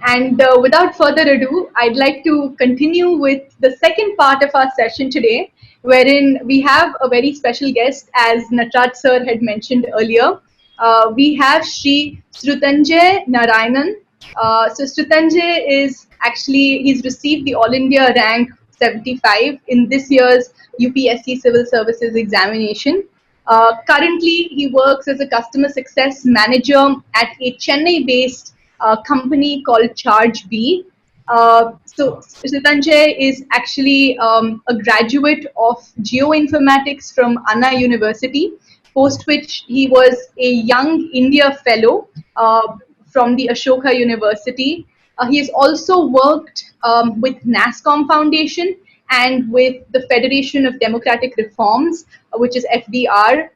And without further ado, I'd like to continue with the second part of our session today, wherein we have a very special guest, as Natraj sir had mentioned earlier. We have Sri Srutanjay Narayanan. So Srutanjay is actually, he's received the All India rank 75 in this year's UPSC Civil Services examination. Currently, he works as a customer success manager at a Chennai-based company called ChargeB. So Sitanjay is actually a graduate of geoinformatics from Anna University, post which he was a Young India Fellow from the Ashoka University. He has also worked with NASCOM Foundation and with the Federation of Democratic Reforms, which is FDR.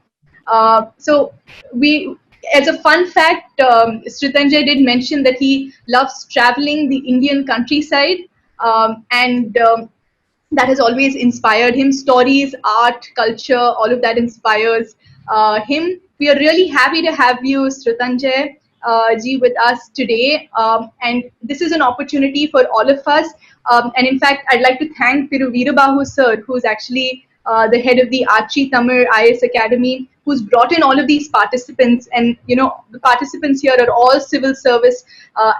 So we, as a fun fact, Sritanjay did mention that he loves traveling the Indian countryside, and that has always inspired him. Stories, art, culture, all of that inspires him. We are really happy to have you, Sritanjay ji, with us today. And this is an opportunity for all of us. And in fact, I'd like to thank Thiru Veerabahu sir, who's actually the head of the Archie Tamil IS Academy, who's brought in all of these participants. And, you know, the participants here are all civil service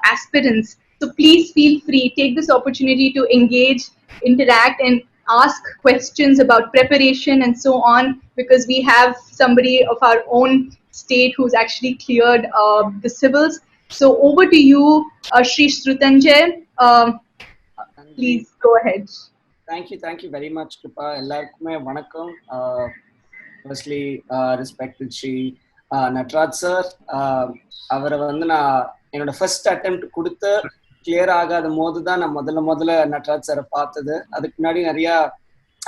aspirants. So please feel free, take this opportunity to engage, interact, and ask questions about preparation and so on, because we have somebody of our own state who's actually cleared the civils. So over to you, Sri Srutanjay. Please go ahead. Thank you very much, Kripa. எல்லாருக்குமே வணக்கம். Firstly, respected Shri Natraj sir. அவரை வந்து நான் என்னோட first attempt கொடுத்து clear ஆகாத போது தான் நான் முதல்ல நட்ராஜ் சாரை பார்த்தது. அதுக்கு முன்னாடி நிறையா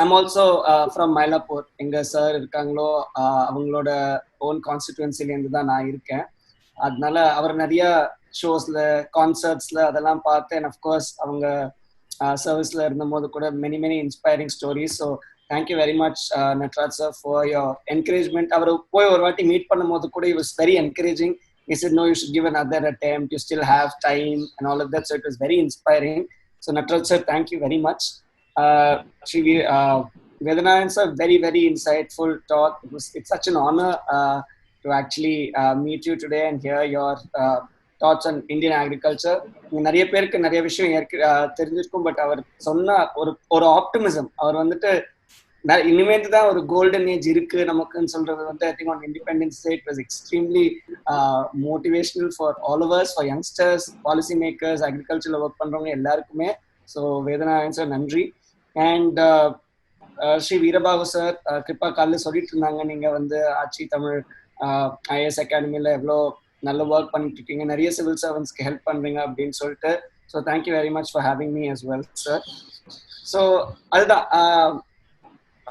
ஐம் ஆல்சோ ஃப்ரம் மயிலாப்பூர், எங்க சார் இருக்காங்களோ அவங்களோட ஓன் கான்ஸ்டிடுவன்சிலேருந்து தான் நான் இருக்கேன். அதனால அவர் நிறைய ஷோஸ்ல, கான்சர்ட்ஸ்ல அதெல்லாம் பார்த்தேன். அஃப்கோர்ஸ் அவங்க சர்வீஸ்ல இருந்தபோது கூட many inspiring stories. So thank you very much Natraj sir for your encouragement. அவர் போய் ஒரு வாட்டி மீட் பண்ணும்போது கூட it was very encouraging. He said, no, you should give another attempt. You still have time and all of that. So it was very inspiring. So Natraj sir, thank you very much. Shri Vedanayan sir, very insightful talk. It's such an honor to actually meet you today and hear your thoughts on Indian agriculture. நிறைய பேருக்கு நிறைய விஷயம் தெரிஞ்சிருக்கும். But அவர் சொன்ன ஒரு optimism, அவர் வந்துட்டு இனிமேட்டு தான் ஒரு கோல்டன் ஏஜ் இருக்கு நமக்குன்னு சொல்றது வந்து I think on independence day it was extremely motivational for all of us, for youngsters, policy makers, அக்ரிகல்ச்சர்ல ஒர்க் பண்றவங்க எல்லாருக்குமே. ஸோ வேதநாயகன் சார் நன்றி. அண்ட் ஸ்ரீ வீரபாகு சார், கிருப்பா காலைல சொல்லிட்டு இருந்தாங்க, நீங்க வந்து ஆட்சி தமிழ் ஐஎஸ் அகாடமியில எவ்வளோ நல்ல ஒர்க் பண்ணிட்டு இருக்கீங்க, நிறைய சிவில் சர்வன்ஸ்க்கு ஹெல்ப் பண்றீங்க அப்படின்னு சொல்லிட்டு. So thank you very much for having me as well sir. So அதுதான்,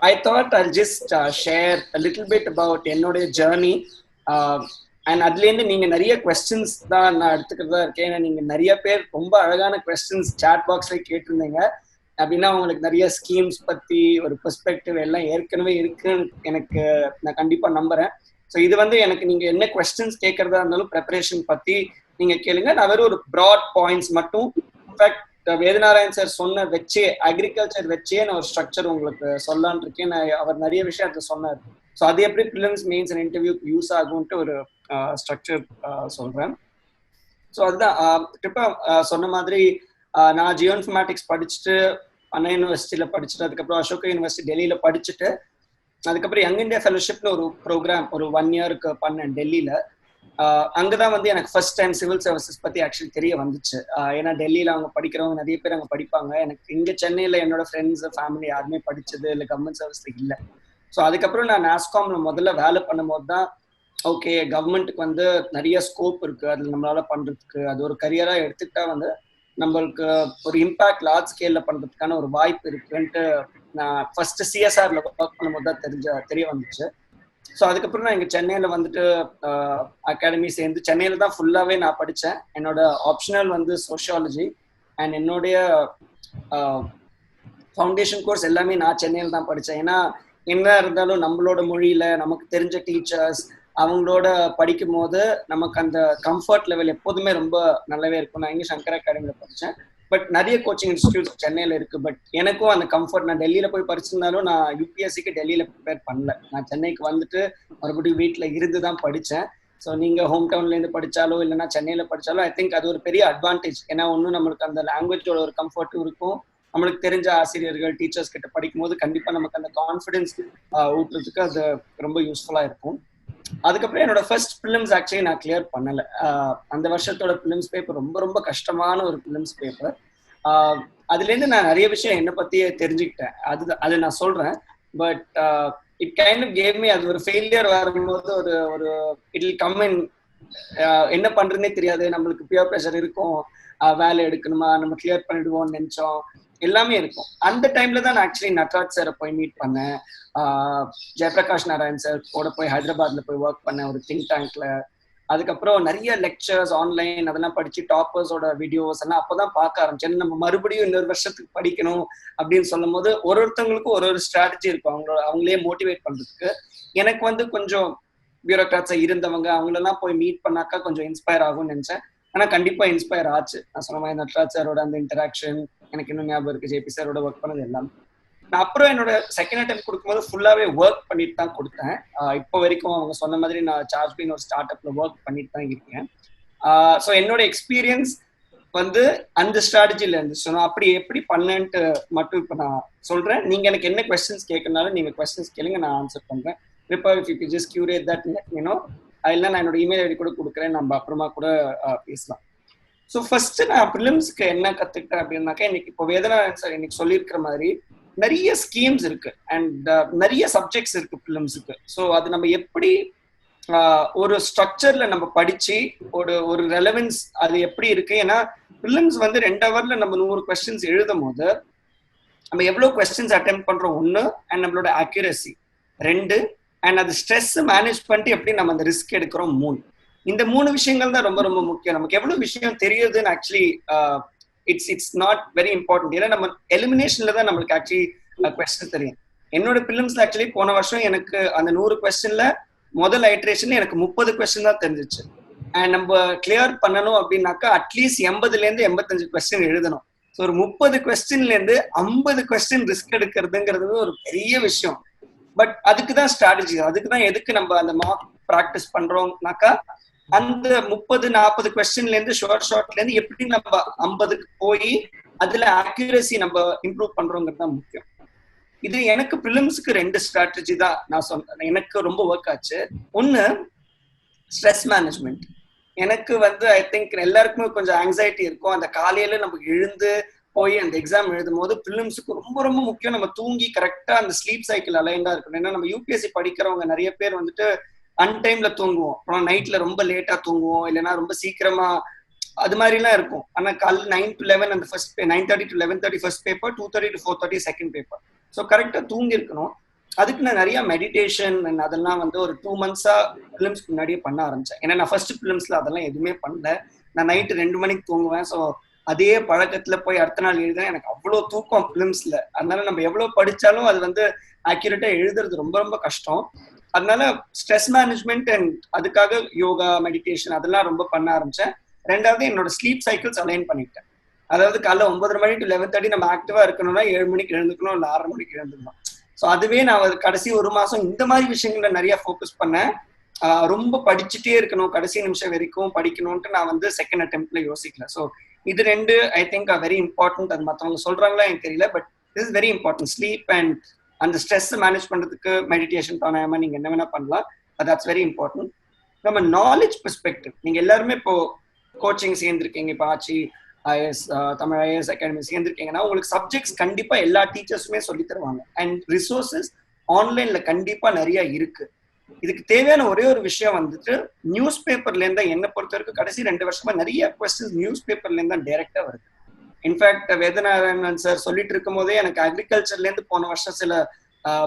I thought I'll just share a little bit about என்னோடைய ஜேர்னி. அண்ட் அதுலேருந்து நீங்கள் நிறைய கொஸ்டின்ஸ் தான் நான் எடுத்துக்கிறதா இருக்கேன். ஏன்னா நீங்கள் நிறைய பேர் ரொம்ப அழகான கொஸ்டின்ஸ் சாட் பாக்ஸ்ல கேட்டிருந்தீங்க. அப்படின்னா உங்களுக்கு நிறைய ஸ்கீம்ஸ் பற்றி ஒரு பெர்ஸ்பெக்டிவ் எல்லாம் ஏற்கனவே இருக்குன்னு எனக்கு நான் கண்டிப்பாக நம்புகிறேன். ஸோ இது வந்து எனக்கு நீங்கள் என்ன கொஸ்டின்ஸ் கேட்கறதா இருந்தாலும் ப்ரிப்பரேஷன் பற்றி நீங்கள் கேளுங்க. நான் வெறும் ஒரு ப்ராட் பாயிண்ட்ஸ் மட்டும், இன்ஃபேக்ட் வேதநாராயண் சார் சொன்ன வச்சே, அக்ரிகல்ச்சர் வச்சே நான் ஒரு ஸ்ட்ரக்சர் உங்களுக்கு சொல்லலான் இருக்கேன். அவர் நிறைய விஷயத்த சொன்னார். ஸோ அது எப்படி ப்ரிலிம்ஸ், மெயின்ஸ் அண்ட் இன்டர்வியூக்கு யூஸ் ஆகும்ட்டு ஒரு ஸ்ட்ரக்சர் சொல்றேன். ஸோ அதுதான் ட்ரிப்பா சொன்ன மாதிரி நான் ஜியோஇன்ஃபர்மேட்டிக்ஸ் படிச்சுட்டு அண்ணா யூனிவர்சிட்டியில படிச்சுட்டு, அதுக்கப்புறம் அசோகா யூனிவர்சிட்டி டெல்லியில படிச்சுட்டு, அதுக்கப்புறம் யங் இந்தியா ஃபெலோஷிப்னு ஒரு ப்ரோக்ராம் ஒரு 1 இயருக்கு பண்ணேன் டெல்லியில. அங்கதான் வந்து எனக்கு ஃபர்ஸ்ட் டைம் சிவில் சர்வீசஸ் பத்தி ஆக்சுவலி தெரிய வந்துச்சு. ஏன்னா டெல்லியில அவங்க படிக்கிறவங்க நிறைய பேர் அங்க படிப்பாங்க. எனக்கு இங்க சென்னையில என்னோட ஃப்ரெண்ட்ஸ், ஃபேமிலி யாருமே படிச்சது இல்லை, கவர்மெண்ட் சர்வீஸ்ல இல்லை. ஸோ அதுக்கப்புறம் நான் நாஸ்காம்ல முதல்ல வேலை பண்ணும்போது தான் ஓகே, கவர்மெண்ட்டுக்கு வந்து நிறைய ஸ்கோப் இருக்கு, அதுல நம்மளால பண்றதுக்கு, அது ஒரு கரியரா எடுத்துக்கிட்டா வந்து நம்மளுக்கு ஒரு இம்பாக்ட் லார்ஜ் ஸ்கேல்ல பண்றதுக்கான ஒரு வாய்ப்பு இருக்குன்ட்டு நான் ஃபர்ஸ்ட் சிஎஸ்ஆர்ல ஒர்க் பண்ணும்போது தான் தெரிய வந்துச்சு. ஸோ அதுக்கப்புறம் நான் இங்கே சென்னையில் வந்துட்டு அகாடமி சேர்ந்து சென்னையில் தான் ஃபுல்லாகவே நான் படித்தேன். என்னோட ஆப்ஷனல் வந்து சோஷியாலஜி அண்ட் என்னுடைய ஃபவுண்டேஷன் கோர்ஸ் எல்லாமே நான் சென்னையில் தான் படித்தேன். ஏன்னா என்ன இருந்தாலும் நம்மளோட மொழியில் நமக்கு தெரிஞ்ச டீச்சர்ஸ், அவங்களோட படிக்கும் போது நமக்கு அந்த கம்ஃபர்ட் லெவல் எப்போதுமே ரொம்ப நல்லாவே இருக்கும். நான் இங்கே சங்கர் அகாடமியில் படித்தேன். பட் நிறைய கோச்சிங் இன்ஸ்டியூட்ஸ் சென்னையில் இருக்கு. பட் எனக்கும் அந்த கம்ஃபர்ட், நான் டெல்லியில போய் படிச்சிருந்தாலும் நான் யூபிஎஸ்சிக்கு டெல்லியில ப்ரிப்பேர் பண்ணல. நான் சென்னைக்கு வந்துட்டு மறுபடியும் வீட்டில் இருந்து தான் படித்தேன். ஸோ நீங்கள் ஹோம் டவுன்லேருந்து படித்தாலோ இல்லைன்னா சென்னையில் படித்தாலோ ஐ திங்க் அது ஒரு பெரிய அட்வான்டேஜ். ஏன்னா ஒன்றும் நம்மளுக்கு அந்த லாங்குவேஜோட ஒரு கம்ஃபர்ட்டும் இருக்கும். நம்மளுக்கு தெரிஞ்ச ஆசிரியர்கள் டீச்சர்ஸ் கிட்ட படிக்கும் போது கண்டிப்பாக நமக்கு அந்த கான்ஃபிடென்ஸ் ஊட்டுறதுக்கு அது ரொம்ப யூஸ்ஃபுல்லாக இருக்கும். அதுக்கப்புறம் என்னோட ஃபர்ஸ்ட் பிலிம்ஸ் ஆக்சுவலி நான் கிளியர் பண்ணல. அந்த வருஷத்தோட பிலிம்ஸ் பேப்பர் ரொம்ப ரொம்ப கஷ்டமான ஒரு பிலிம்ஸ் பேப்பர். அதுலேருந்து நான் நிறைய விஷயம் என்னை பத்தியே தெரிஞ்சுக்கிட்டேன். அது நான் சொல்றேன். But it kind of gave me, அது ஒரு ஃபெயிலியர் வரும்போது ஒரு ஒரு இட் வில் கம் இன், என்ன பண்றதுனே தெரியாது. நம்மளுக்கு பியர் ப்ரெஷர் இருக்கும், வேலை எடுக்கணுமா, நம்ம கிளியர் பண்ணிடுவோம்னு நினைச்சோம், எல்லாமே இருக்கும். அந்த டைம்ல தான் நான் ஆக்சுவலி நட்ராஜ் சாரை போய் மீட் பண்ணேன். ஜெயபிரகாஷ் நாராயண் சார் கூட போய் ஹைதராபாத்ல போய் ஒர்க் பண்ணேன் ஒரு திங்க் டேங்க்ல. அதுக்கப்புறம் நிறைய லெக்சர்ஸ் ஆன்லைன் அதெல்லாம் படிச்சு டாப்பர்ஸோட வீடியோஸ் எல்லாம் அப்போதான் பார்க்க ஆரம்பிச்சேன். நம்ம மறுபடியும் இன்னொரு வருஷத்துக்கு படிக்கணும் அப்படின்னு சொல்லும் போது ஒருத்தவங்களுக்கும் ஒரு ஸ்ட்ராட்டஜி இருக்கும் அவங்களே மோட்டிவேட் பண்றதுக்கு. எனக்கு வந்து கொஞ்சம் பியூரோக்ராட்ஸா இருந்தவங்க அவங்களெல்லாம் போய் மீட் பண்ணாக்கா கொஞ்சம் இன்ஸ்பயர் ஆகும்னு நினைச்சேன். ஆனா கண்டிப்பா இன்ஸ்பயர் ஆச்சு. நான் சொன்ன மாதிரி நட்ராஜ் சாரோட அந்த இன்டராக்ஷன் எனக்கு இன்னும் ஞாபகம் இருக்கு. ஜேபி சாரோட ஒர்க் பண்ணது எல்லாம். நான் அப்புறம் என்னோட செகண்ட் அட்டெம்ப்ட் கொடுக்கும்போது ஃபுல்லாவே ஒர்க் பண்ணிட்டு தான் கொடுத்தேன். இப்போ வரைக்கும் அவங்க சொன்ன மாதிரி நான் சார்ஜ்பின் ஒரு ஸ்டார்ட் அப்ல ஒர்க் பண்ணிட்டு தான் இருக்கேன். ஸோ என்னோட எக்ஸ்பீரியன்ஸ் வந்து அந்த ஸ்ட்ராட்டஜில இருந்துச்சு. நான் அப்படி எப்படி பண்ணேன்ட்டு மட்டும் இப்போ நான் சொல்றேன். நீங்க எனக்கு என்ன கொஸ்டின்ஸ் கேட்கறனாலும் நீங்க கொஸ்டின்ஸ் கேளுங்க, நான் ஆன்சர் பண்றேன். If you just curate that, you know, இல்ல நான் என்னோட இமெயில் ஐடி கூட கொடுக்குறேன், நம்ம அப்புறமா கூட பேசலாம். ஸோ ஃபர்ஸ்ட் நான் ப்ரிலிம்ஸ்க்கு என்ன கத்துக்கிட்டேன் அப்படின்னாக்கா, இன்னைக்கு இப்போ வேதனா சார் இன்னைக்கு சொல்லியிருக்கிற மாதிரி நிறைய ஸ்கீம்ஸ் இருக்கு அண்ட் நிறைய சப்ஜெக்ட்ஸ் இருக்கு ப்ரிலிம்ஸுக்கு. ஸோ அது நம்ம எப்படி ஒரு ஸ்ட்ரக்சர்ல நம்ம படிச்சு ஒரு ரெலவென்ஸ் அது எப்படி இருக்கு. ஏன்னா ப்ரிலிம்ஸ் வந்து 2 ஹவர்ல நம்ம 100 கொஸ்டின்ஸ் எழுதும் போது நம்ம எவ்வளவு கொஸ்டின்ஸ் அட்டெம்ப்ட் பண்றோம் 1, அண்ட் நம்மளோட அக்யூரசி 2, அண்ட் அது ஸ்ட்ரெஸ் மேனேஜ் பண்ணிட்டு எப்படி நம்ம அந்த ரிஸ்க் எடுக்கிறோம் 3. இந்த 3 விஷயங்கள் தான் ரொம்ப ரொம்ப முக்கியம். நமக்கு எவ்வளவு விஷயம் தெரியுதுன்னு actually it's not very important. ஏன்னா நம்ம எலிமினேஷன்ல தான் நம்மளுக்கு ஆக்சுவலி கொஸ்டின் தெரியும். என்னோட பிலிம்ஸ்ல ஆக்சுவலி போன வருஷம் எனக்கு அந்த 100 கொஸ்டின்ல முதல் ஐட்ரேஷன்ல எனக்கு 30 கொஸ்டின் தான் தெரிஞ்சிச்சு. அண்ட் நம்ம கிளியர் பண்ணணும் அப்படின்னாக்கா அட்லீஸ்ட் 80ல இருந்து 85 கொஸ்டின் எழுதணும். ஸோ ஒரு 30 கொஸ்டின்ல இருந்து 50 கொஸ்டின் ரிஸ்க் எடுக்கிறதுங்கிறது ஒரு பெரிய விஷயம். பட் அதுக்கு தான் ஸ்ட்ராட்டஜி, அதுக்கு தான் எதுக்கு நம்ம அந்த மார்க் ப்ராக்டிஸ் பண்றோம்னாக்கா அந்த 30-40 கொஸ்டின்ல இருந்து ஷார்ட்ல இருந்து எப்படி நம்ம 50க்கு போய் அதுல அக்யூரசி நம்ம இம்ப்ரூவ் பண்றோங்கிறது தான் முக்கியம். இது எனக்கு ப்ரிலிம்ஸ்க்கு 2 ஸ்ட்ராட்டஜி தான் நான் சொன்னேன், எனக்கு ரொம்ப ஒர்க் ஆச்சு. ஒன்னு ஸ்ட்ரெஸ் மேனேஜ்மெண்ட். எனக்கு வந்து ஐ திங்க் எல்லாருக்குமே கொஞ்சம் ஆங்ஸைட்டி இருக்கும். அந்த காலையில நமக்கு எழுந்து போய் அந்த எக்ஸாம் எழுதும் போது ப்ரிலிம்ஸுக்கு ரொம்ப ரொம்ப முக்கியம் நம்ம தூங்கி கரெக்டா அந்த ஸ்லீப் சைக்கிள் அலைண்டா இருக்கணும். ஏன்னா நம்ம யூபிஎஸ்சி படிக்கிறவங்க நிறைய பேர் வந்துட்டு அன்டைம்ல தூங்குவோம், அப்புறம் நைட்ல ரொம்ப லேட்டா தூங்குவோம், இல்லைன்னா ரொம்ப சீக்கிரமா அது மாதிரி எல்லாம் இருக்கும். ஆனா காலைல 9 to 11 அந்த first 9:30 to 11:30 first paper, 2:30 to 4:30 second paper. So கரெக்டா தூங்கி இருக்கணும். அதுக்கு நான் நிறைய மெடிடேஷன் அதெல்லாம் வந்து ஒரு 2 months பிலிம்ஸ்க்கு முன்னாடியே பண்ண ஆரம்பிச்சேன். ஏன்னா நான் ஃபர்ஸ்ட் பிலிம்ஸ்ல அதெல்லாம் எதுவுமே பண்ணல. நான் நைட்டு 2 மணிக்கு தூங்குவேன். ஸோ அதே பழக்கத்துல போய் அடுத்த நாள் எழுதுறேன். எனக்கு அவ்வளவு தூக்கம் பிலிம்ஸ்ல. அதனால நம்ம எவ்வளவு படிச்சாலும் அது வந்து அக்யூரேட்டா எழுதுறது ரொம்ப ரொம்ப கஷ்டம். அதனால ஸ்ட்ரெஸ் மேனேஜ்மெண்ட் அண்ட் அதுக்காக யோகா மெடிடேஷன் அதெல்லாம் ரொம்ப பண்ண ஆரம்பிச்சேன். 2வது என்னோட ஸ்லீப் சைக்கிள்ஸ் அலைன் பண்ணிட்டேன். அதாவது காலைல 9:30 மணி to 11:30 நம்ம ஆக்டிவா இருக்கணும்னா 7 மணிக்கு எழுந்துக்கணும், இல்லை 6:30 மணிக்கு எழுந்துக்கணும். ஸோ அதுவே நான் கடைசி 1 மாசம் இந்த மாதிரி விஷயங்கள்ல நிறைய ஃபோக்கஸ் பண்ணேன். ரொம்ப படிச்சுட்டே இருக்கணும், கடைசி நிமிஷம் வரைக்கும் படிக்கணும்ட்டு நான் வந்து செகண்ட் அட்டெம்ப்ட்ல யோசிக்கல. ஸோ இது 2 ஐ திங்க் வெரி இம்பார்ட்டன்ட். அது மற்றவங்க சொல்றாங்களா எனக்கு தெரியல, but this is very important. Sleep and அந்த ஸ்ட்ரெஸ் மேனேஜ் பண்றதுக்கு மெடிடேஷன் பிராணாயாமா நீங்க என்ன வேணா பண்ணலாம். That's very important. நம்ம நாலேஜ் பெர்ஸ்பெக்டிவ், நீங்க எல்லாருமே இப்போ கோச்சிங் சேர்ந்துருக்கீங்க, இப்போ ஆச்சி ஐஎஸ் தமிழ் ஐஎஸ் அகாடமி சேர்ந்துருக்கீங்கன்னா உங்களுக்கு சப்ஜெக்ட்ஸ் கண்டிப்பா எல்லா டீச்சர்ஸுமே சொல்லி தருவாங்க. அண்ட் ரிசோர்சஸ் ஆன்லைன்ல கண்டிப்பா நிறைய இருக்கு. இதுக்கு தேவையான ஒரே ஒரு விஷயம் வந்துட்டு நியூஸ் பேப்பர்ல இருந்தா என்ன பொறுத்த வரைக்கும் கடைசி 2 வருஷமா நிறைய கொஸ்டின்ஸ் நியூஸ் பேப்பர்ல இருந்தா டைரக்டா வருது. இன்ஃபேக்ட் வேதநாராயணன் சார் சொல்லிட்டு இருக்கும் போதே எனக்கு அக்ரிகல்ச்சர்ல இருந்து போன வருஷம் சில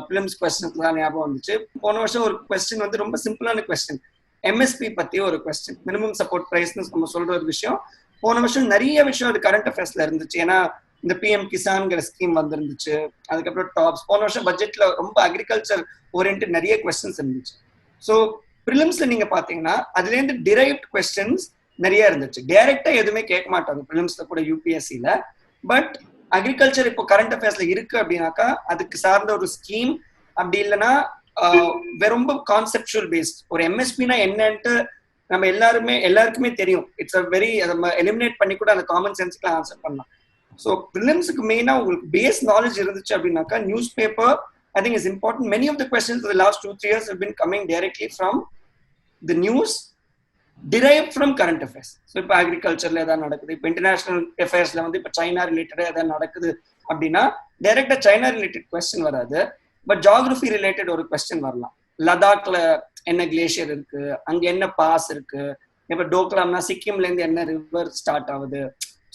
பிலிம்ஸ் கொஸ்டின்ஸ் தான் ஞாபகம் வந்துச்சு. போன வருஷம் ஒரு கொஸ்டின் வந்து ரொம்ப சிம்பிளான கொஸ்டின், எம்எஸ்பி பத்தி ஒரு கொஸ்டின், மினிமம் சப்போர்ட் பிரைஸ்னு நம்ம சொல்ற ஒரு விஷயம். போன வருஷம் நிறைய விஷயம் அது கரண்ட் அஃபேர்ஸ்ல இருந்துச்சு. ஏன்னா இந்த பிஎம் கிசான்ங்கிற ஸ்கீம் வந்துருந்துச்சு. அதுக்கப்புறம் டாப்ஸ் போன வருஷம் பட்ஜெட்ல ரொம்ப அக்ரிகல்ச்சர் ஓரியன்ட் நிறைய கொஸ்டின்ஸ் இருந்துச்சு. ஸோ ப்ரிலிம்ஸ்ல நீங்க பாத்தீங்கன்னா அதுல இருந்து டிரைவ்ட் கொஸ்டின்ஸ் நிறைய இருந்துச்சு. டைரக்டா எதுவுமே கேட்க மாட்டாங்க ப்ரிலிம்ஸ்ல கூட யூபிஎஸ்சில. பட் அக்ரிகல்ச்சர் இப்போ கரண்ட் அஃபேர்ஸ்ல இருக்கு அப்படின்னாக்கா அதுக்கு சார்ந்த ஒரு ஸ்கீம், அப்படி இல்லைன்னா ரொம்ப கான்செப்சுவல் பேஸ்ட் ஒரு எம்எஸ்பினா என்னன்ட்டு நம்ம எல்லாருக்குமே தெரியும். இட்ஸ் அ வெரி நம்ம எலிமினேட் பண்ணி கூட அந்த காமன் சென்ஸ்க்குலாம் ஆன்சர் பண்ணலாம். ஸோ ப்ரிலிம்ஸுக்கு மெயினா உங்களுக்கு பேஸ் நாலேஜ் இருந்துச்சு அப்படின்னாக்கா news paper I think is important. Many of the questions for the last 2-3 years have been coming directly from the news derived from current affairs. So இப்போ அக்ரிகல்ச்சர்ல ஏதாவது நடக்குது, இப்போ international அஃபேர்ஸ்ல வந்து இப்போ சைனா ரிலேட்டடா ஏதாவது நடக்குது அப்படின்னா டைரக்டா சைனா ரிலேட்டட் கொஸ்டின் வராது, பட் ஜியாகிரபி ரிலேட்டட் ஒரு கொஸ்டின் வரலாம். லடாக்ல என்ன கிளேஷியர் இருக்கு, அங்க என்ன பாஸ் இருக்கு, இப்போ டோக்லாம்னா சிக்கிம்ல இருந்து என்ன ரிவர் ஸ்டார்ட் ஆகுது,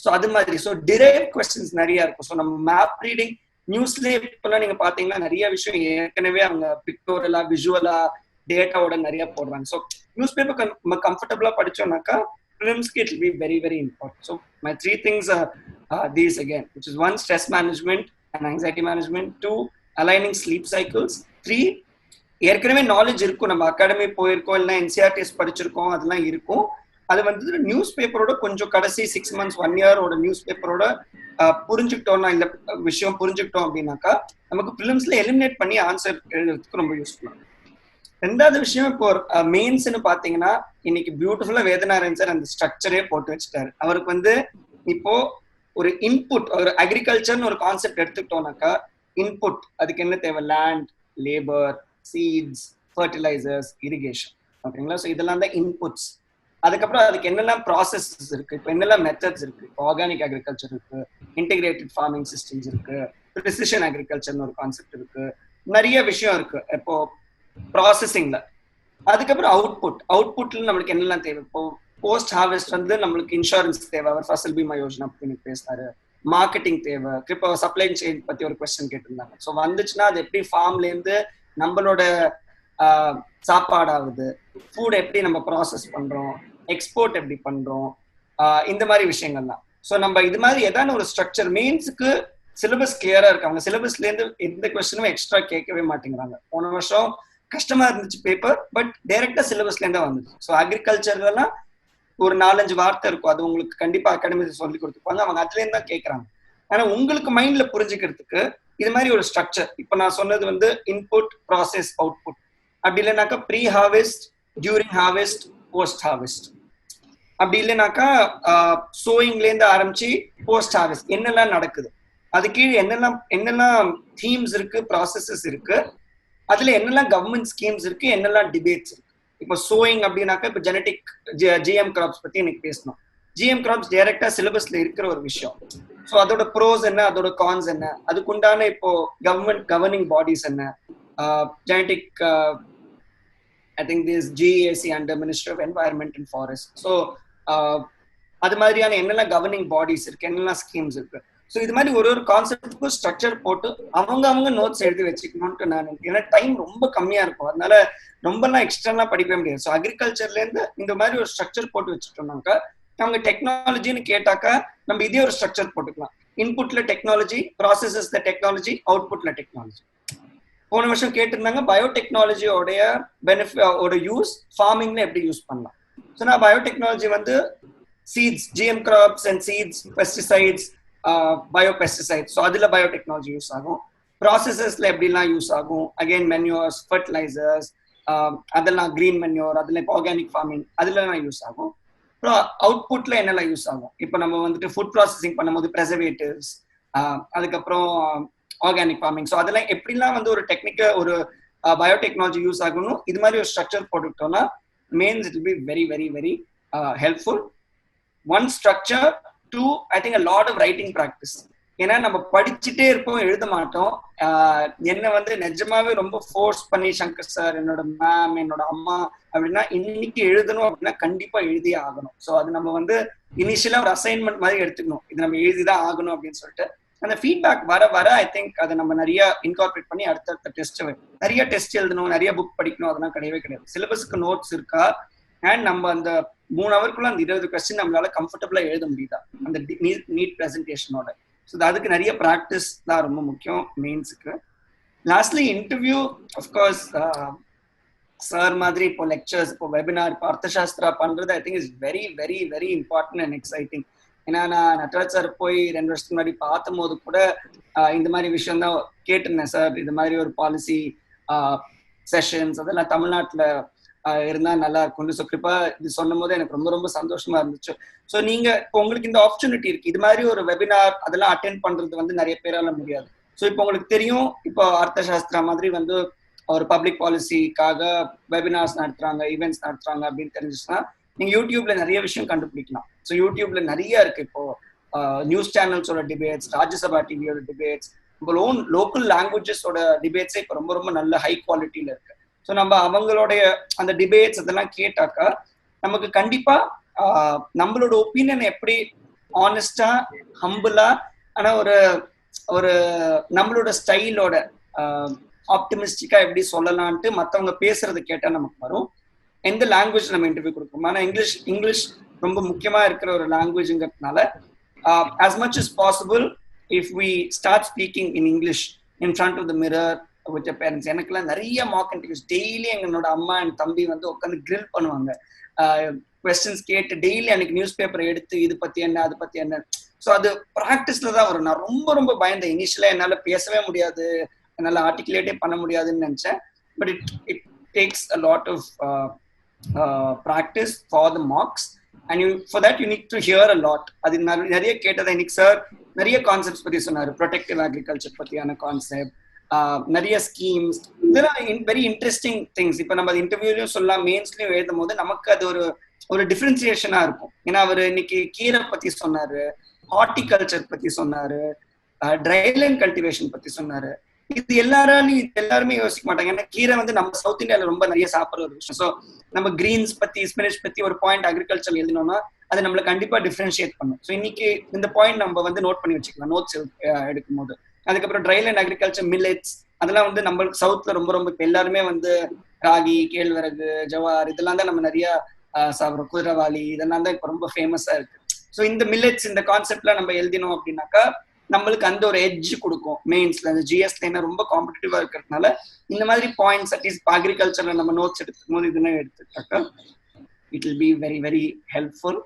ஸோ அது மாதிரி. ஸோ டிரைவ் கொஸ்டின்ஸ் நிறைய இருக்கும். ஸோ நம்ம மேப் ரீடிங் நியூஸ்லயே இப்பெல்லாம் நீங்க பாத்தீங்கன்னா நிறைய விஷயம் ஏற்கனவே அவங்க பிக்டோரலா விஷுவலா டேட்டாவோட நிறைய போடுறாங்க. ஸோ நியூஸ் பேப்பர் நம்ம கம்ஃபர்டபுளா படிச்சோம்னாக்கா ப்ரிலிம்ஸ்க்கு it will be very very important. So my 3 things are these again, which is 1 stress management and anxiety management, 2 aligning sleep cycles, 3 ஏற்கனவே நாலேஜ் இருக்கும், நம்ம அகாடமி போயிருக்கோம் இல்லைன்னா என்சிஆர்டிஎஸ் படிச்சிருக்கோம், அதெல்லாம் இருக்கும். அது வந்து நியூஸ் பேப்பரோட கொஞ்சம் கடைசி 6 months 1 year நியூஸ் பேப்பரோட புரிஞ்சுக்கிட்டோம்னா இந்த விஷயம் புரிஞ்சுக்கிட்டோம் அப்படின்னாக்கா நமக்கு ப்ரிலிம்ஸ்ல எலிமினேட் பண்ணி ஆன்சர் எழுதுறதுக்கு ரொம்ப யூஸ்ஃபுல்லா. ரெண்டாவது விஷயம், இப்போ மெயின்ஸ்ன்னு பாத்தீங்கன்னா இன்னைக்கு பியூட்டிஃபுல்லா வேதநாராயண் சார் அந்த ஸ்ட்ரக்சரே போட்டு வச்சுட்டாரு. அவருக்கு வந்து இப்போ ஒரு இன்புட், ஒரு அக்ரிகல்ச்சர்னு ஒரு கான்செப்ட் எடுத்துக்கிட்டோம்னாக்கா இன்புட் அதுக்கு என்ன தேவை, land, labour, seeds, fertilizers, irrigation, ஓகேங்களா. ஸோ இதெல்லாம் தான் இன்புட்ஸ். அதுக்கப்புறம் அதுக்கு என்னெல்லாம் ப்ராசஸஸ் இருக்கு, இப்போ என்னெல்லாம் மெத்தட்ஸ் இருக்கு, இப்போ ஆர்கானிக் அக்ரிகல்ச்சர் இருக்கு, இன்டிகிரேட்டட் ஃபார்மிங் சிஸ்டம்ஸ் இருக்கு, ப்ரிசிஷன் அக்ரிகல்ச்சர்னு ஒரு கான்செப்ட் இருக்கு, நிறைய விஷயம் இருக்கு இப்போ ப்ராசஸிங்ல. அதுக்கப்புறம் அவுட்புட்ல நம்மளுக்கு என்னெல்லாம் தேவை, இப்போ போஸ்ட் ஹார்வெஸ்ட் வந்து நம்மளுக்கு இன்சூரன்ஸ் தேவை, அவர் ஃபசல் பீமா யோஜனா பத்தி பேசினாரு, மார்க்கெட்டிங் தேவை, இப்போ சப்ளை செயின் பத்தி ஒரு கொஸ்டின் கேட்டிருந்தாங்க. ஸோ வந்துச்சுன்னா அது எப்படி ஃபார்ம்ல இருந்து நம்மளோட சாப்பாடாகுது, ஃபுட் எப்படி நம்ம ப்ராசஸ் பண்றோம், எக்ஸ்போர்ட் எப்படி பண்றோம், இந்த மாதிரி விஷயங்கள்லாம். ஸோ நம்ம இது மாதிரி ஏதாவது ஒரு ஸ்ட்ரக்சர், மெயின்ஸுக்கு சிலபஸ் கிளியரா இருக்கு. அவங்க சிலபஸ்ல இருந்து எந்த கொஸ்டினும் எக்ஸ்ட்ரா கேட்கவே மாட்டேங்கிறாங்க. போன வருஷம் கஷ்டமா இருந்துச்சு பேப்பர், பட் டைரக்டா சிலபஸ்ல இருந்தா வந்துச்சு. ஸோ அக்ரிகல்ச்சர்லாம் ஒரு 4-5 வார்த்தை இருக்கும், அது உங்களுக்கு கண்டிப்பா அகாடமில சொல்லி கொடுத்துருப்பாங்க, அவங்க அதுல இருந்து தான் கேட்கறாங்க. ஆனா உங்களுக்கு மைண்ட்ல புரிஞ்சுக்கிறதுக்கு இது மாதிரி ஒரு ஸ்ட்ரக்சர், இப்ப நான் சொன்னது வந்து இன்புட், ப்ராசஸ், அவுட்புட், அப்படி இல்லைனாக்கா pre harvest, during harvest, post harvest, அப்படி இல்லைனாக்கா சோயிங்ல இருந்து ஆரம்பிச்சு போஸ்ட் ஹார்வெஸ்ட் என்னெல்லாம் நடக்குது, அது கீழே என்னெல்லாம் தீம்ஸ் இருக்கு, ப்ராசஸஸ் இருக்கு, அதுல என்னெல்லாம் கவர்மெண்ட் ஸ்கீம்ஸ் இருக்கு, என்னெல்லாம் டிபேட்ஸ் இருக்கு. இப்போ சோயிங் அப்படின்னாக்கா இப்போ ஜெனட்டிக் ஜிஎம் கிராப்ஸ் பத்தி எனக்கு பேசணும். ஜிஎம் கிராப்ஸ் டைரக்டா சிலபஸ்ல இருக்கிற ஒரு விஷயம். ஸோ அதோட ப்ரோஸ் என்ன, அதோட கான்ஸ் என்ன, அதுக்குண்டான இப்போ கவர்மெண்ட் கவர்னிங் பாடிஸ் என்ன, genetic I think this GAC under ministry of environment and forest. So அது மாதிரியான என்னெல்லாம் கவர்னிங் பாடிஸ் இருக்கு, என்னெல்லாம் ஸ்கீம்ஸ் இருக்கு. ஸோ இது மாதிரி ஒரு கான்செப்டுக்கும் ஸ்ட்ரக்சர் போட்டு அவங்க நோட்ஸ் எழுதி வச்சுக்கணும்ட்டு நான், ஏன்னா டைம் ரொம்ப கம்மியா இருக்கும், அதனால ரொம்பலாம் எக்ஸ்ட்ரா படிக்கவே முடியாது. ஸோ அக்ரிகல்ச்சர்ல இருந்து இந்த மாதிரி ஒரு ஸ்ட்ரக்சர் போட்டு வச்சுட்டோம்னாக்கா அவங்க டெக்னாலஜின்னு கேட்டாக்கா நம்ம இதே ஒரு ஸ்ட்ரக்சர் போட்டுக்கலாம். இன்புட்ல டெக்னாலஜி, ப்ராசஸஸ்ல டெக்னாலஜி, அவுட்புட்ல டெக்னாலஜி. போன வருஷம் கேட்டிருந்தாங்க பயோடெக்னாலஜியோடைய பெனிஃபிட் யூஸ் ஃபார்மிங்ல எப்படி யூஸ் பண்ணலாம். ஸோ நான் பயோடெக்னாலஜி வந்து seeds, GM crops and seeds, pesticides, biopesticides, so அதுல பயோடெக்னாலஜி யூஸ் ஆகும். ப்ராசஸஸ்ல எப்படிலாம் யூஸ் ஆகும், அகைன் மென்யூர்ஸ், ஃபர்டிலைசர்ஸ், அதெல்லாம் கிரீன் மென்யூர், அதுல இப்போ ஆர்கானிக் ஃபார்மிங் அதுலலாம் யூஸ் ஆகும். அப்புறம் அவுட்புட்ல என்னெல்லாம் யூஸ் ஆகும், இப்போ நம்ம வந்துட்டு ஃபுட் ப்ராசஸிங் பண்ணும்போது ப்ரெசர்வேட்டிவ்ஸ், அதுக்கப்புறம் ஆர்கானிக் ஃபார்மிங், ஸோ அதெல்லாம் எப்படிலாம் வந்து ஒரு டெக்னிக்கல் ஒரு பயோடெக்னாலஜி யூஸ் ஆகணும். இது மாதிரி ஒரு ஸ்ட்ரக்சர் போட்டுக்கிட்டோம்னா mains it will be very very very helpful. 1 structure, 2 I think a lot of writing practice. ஏன்னா நம்ம படிச்சுட்டே இருப்போம், எழுத மாட்டோம். என்ன வந்து நிஜமாவே ரொம்ப ஃபோர்ஸ் பண்ணி சங்கர் சார், என்னோட மேம், என்னோட அம்மா அப்படின்னா இன்னைக்கு எழுதணும் அப்படின்னா கண்டிப்பா எழுதியே ஆகணும். ஸோ அது நம்ம வந்து இனிஷியலா ஒரு அசைன்மெண்ட் மாதிரி எடுத்துக்கணும், இது நம்ம எழுதிதான் ஆகணும் அப்படின்னு சொல்லிட்டு. அந்த ஃபீட்பேக் வர ஐ திங்க் அதை நம்ம நிறைய இன்கார்பரேட் பண்ணி அடுத்தடுத்த டெஸ்ட், நிறைய டெஸ்ட் எழுதணும், நிறைய புக் படிக்கணும், அதெல்லாம் கிடையவே கிடையாது. சிலபஸ்க்கு நோட்ஸ் இருக்கா, அண்ட் நம்ம அந்த 3 hours அந்த 20 கொஸ்டின் நம்மளால கம்ஃபர்டபுளா எழுத முடியுதா அந்த நீட் பிரசன்டேஷனோட. ஸோ அதுக்கு நிறைய ப்ராக்டிஸ் தான் ரொம்ப முக்கியம் மெயின்ஸுக்கு. லாஸ்ட்லி இன்டர்வியூ, அஃப்கோர்ஸ் சார் மாதிரி இப்போ லெக்சர்ஸ், இப்போ வெபினார், இப்போ அர்த்தசாஸ்திரா பண்றது I think is very very very important and exciting. ஏன்னா நான் நட்ராஜ் சார் போய் 2 வருஷத்துக்கு முன்னாடி பார்த்தும் போது கூட இந்த மாதிரி விஷயம் தான் கேட்டிருந்தேன். சார் இது மாதிரி ஒரு பாலிசி செஷன்ஸ் அதெல்லாம் தமிழ்நாட்டில் இருந்தா நல்லா இருக்கும். ஸோ கிருப்பா இது சொன்னும் போது எனக்கு ரொம்ப ரொம்ப சந்தோஷமா இருந்துச்சு. ஸோ நீங்க இப்போ உங்களுக்கு இந்த ஆப்பர்ச்சுனிட்டி இருக்கு, இது மாதிரி ஒரு வெபினார் அதெல்லாம் அட்டென்ட் பண்றது வந்து நிறைய பேரால முடியாது. ஸோ இப்போ உங்களுக்கு தெரியும், இப்போ அர்த்தசாஸ்திரா மாதிரி வந்து ஒரு பப்ளிக் பாலிசிக்காக வெபினார்ஸ் நடத்துறாங்க, ஈவெண்ட்ஸ் நடத்துறாங்க அப்படின்னு தெரிஞ்சுச்சுன்னா நீங்க யூடியூப்ல நிறைய விஷயம் கண்டுபிடிக்கலாம். ஸோ யூடியூப்ல நிறைய இருக்கு. இப்போ நியூஸ் சேனல்ஸோட டிபேட்ஸ், ராஜ்யசபா டிவியோட டிபேட்ஸ், உங்களோட ஓன் லோக்கல் லாங்குவேஜஸோட டிபேட்ஸே இப்போ ரொம்ப ரொம்ப நல்ல ஹை குவாலிட்டியில இருக்கு. ஸோ நம்ம அவங்களுடைய அந்த டிபேட்ஸ் அதெல்லாம் கேட்டாக்கா நமக்கு கண்டிப்பா நம்மளோட ஒப்பீனியன் எப்படி ஆனஸ்டா ஹம்பிளா ஆனா ஒரு ஒரு நம்மளோட ஸ்டைலோட ஆப்டிமிஸ்டிக்கா எப்படி சொல்லலான்ட்டு மற்றவங்க பேசுறது கேட்டா நமக்கு வரும். எந்த லாங்குவேஜ் நம்ம இன்டர்வியூ கொடுக்கணும். ஆனால் இங்கிலீஷ் ரொம்ப முக்கியமா இருக்கிற ஒரு லாங்குவேஜ்ங்கிறதுனால as much as possible if we start speaking in English in front of the mirror with your parents. எனக்குலாம் நிறைய மார்க் இன்டர்வியூஸ் டெய்லி என்னோட அம்மா என் தம்பி வந்து உட்காந்து கிரில் பண்ணுவாங்க, கொஸ்டின்ஸ் கேட்டு டெய்லி எனக்கு நியூஸ் பேப்பர் எடுத்து இது பத்தி என்ன அது பத்தி என்ன. ஸோ அது ப்ராக்டிஸ்ல தான் வரும். நான் ரொம்ப ரொம்ப பயந்தேன் இனிஷியலா, என்னால பேசவே முடியாது, என்னால ஆர்டிகுலேட்டே பண்ண முடியாதுன்னு நினைச்சேன். But it takes a lot of practice for the marks, and for that you need to hear a lot. அது நிறைய கேட்டதை இன்னைக்கு சார் நிறைய கான்செப்ட்ஸ் பத்தி சொன்னாரு. ப்ரொடெக்டிவ் அக்ரிகல்ச்சர் பத்தியான கான்செப்ட், நிறைய ஸ்கீம்ஸ், இதெல்லாம் வெரி இன்ட்ரெஸ்டிங் திங்ஸ். இப்போ நம்ம இன்டர்வியூலையும் சொல்லலாம், மெயின்ஸ்லயும் எழுதும் போது நமக்கு அது ஒரு டிஃபரன்சியேஷனா இருக்கும். ஏன்னா அவர் இன்னைக்கு கீரை பத்தி சொன்னாரு, ஹார்டிகல்ச்சர் பத்தி சொன்னாரு, ட்ரைலேண்ட் கல்டிவேஷன் பத்தி சொன்னாரு. இது எல்லாருமே யோசிக்க மாட்டாங்க. ஏன்னா கீரை வந்து நம்ம சவுத் இந்தியால ரொம்ப நிறைய சாப்பிட்ற ஒரு விஷயம். ஸோ நம்ம கிரீன்ஸ் பத்தி ஸ்பினிஷ் பத்தி ஒரு பாயிண்ட் அக்ரிகல்ச்சர் எழுதினோம்னா அது நம்மள கண்டிப்பா டிஃபரன்ஷியேட் பண்ணும். ஸோ இன்னைக்கு இந்த பாயிண்ட் நம்ம வந்து நோட் பண்ணி வச்சுக்கலாம் நோட்ஸ் எடுக்கும் போது. அதுக்கப்புறம் ட்ரைலேண்ட் அக்ரிகல்ச்சர், மில்லட்ஸ், அதெல்லாம் வந்து நம்மளுக்கு சவுத்ல ரொம்ப ரொம்ப இப்போ எல்லாருமே வந்து ராகி, கேழ்வரகு, ஜவார் இதெல்லாம் தான் நம்ம நிறைய சாப்பிட்றோம். குதிரவாளி இதெல்லாம் தான் இப்போ ரொம்ப ஃபேமஸா இருக்கு. ஸோ இந்த மில்லட்ஸ் இந்த கான்செப்ட்ல நம்ம எழுதினோம் அப்படின்னாக்கா நம்மளுக்கு அந்த ஒரு எட்ஜ் கொடுக்கும் மெயின்ஸ்ல. அந்த ஜிஎஸ்ல ரொம்ப காம்படிட்டிவா இருக்கிறதுனால இந்த மாதிரி பாயிண்ட்ஸ் அட்லீஸ்ட் அக்ரிகல்ச்சர்ல நம்ம நோட்ஸ் எடுத்துக்கும் போது இதுன்னு எடுத்துட்டாக்கா it will be very very helpful.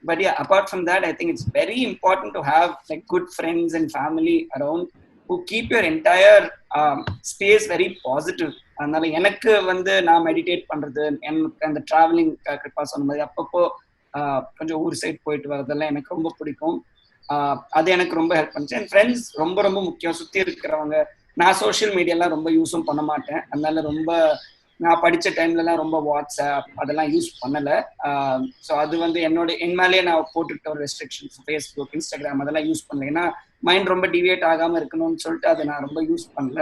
But yeah, apart from that, I think it's very important to have like good friends and family around who keep your entire space very positive. அதனால எனக்கு வந்து நான் meditate பண்றது, எனக்கு அந்த travelling Kirupa சொன்ன மாதிரி அப்பப்போ கொஞ்சம் ஊர் சைட் போயிட்டு வரதெல்லாம் எனக்கு ரொம்ப பிடிக்கும். அது எனக்கு ரொம்ப ஹெல்ப் பண்ணுச்சு. என் ஃப்ரெண்ட்ஸ் ரொம்ப ரொம்ப முக்கியம். சுற்றி இருக்கிறவங்க, நான் சோஷியல் மீடியாலாம் ரொம்ப யூஸும் பண்ண மாட்டேன். அதனால ரொம்ப நான் படித்த டைம்லலாம் ரொம்ப வாட்ஸ்அப் அதெல்லாம் யூஸ் பண்ணலை. ஸோ அது வந்து என் மேலேயே நான் போட்டுக்கிட்ட ஒரு ரெஸ்ட்ரிக்ஷன்ஸ். ஃபேஸ்புக், இன்ஸ்டாகிராம் அதெல்லாம் யூஸ் பண்ணல. ஏன்னா மைண்ட் ரொம்ப டிவியேட் ஆகாமல் இருக்கணும்னு சொல்லிட்டு அதை நான் ரொம்ப யூஸ் பண்ணல.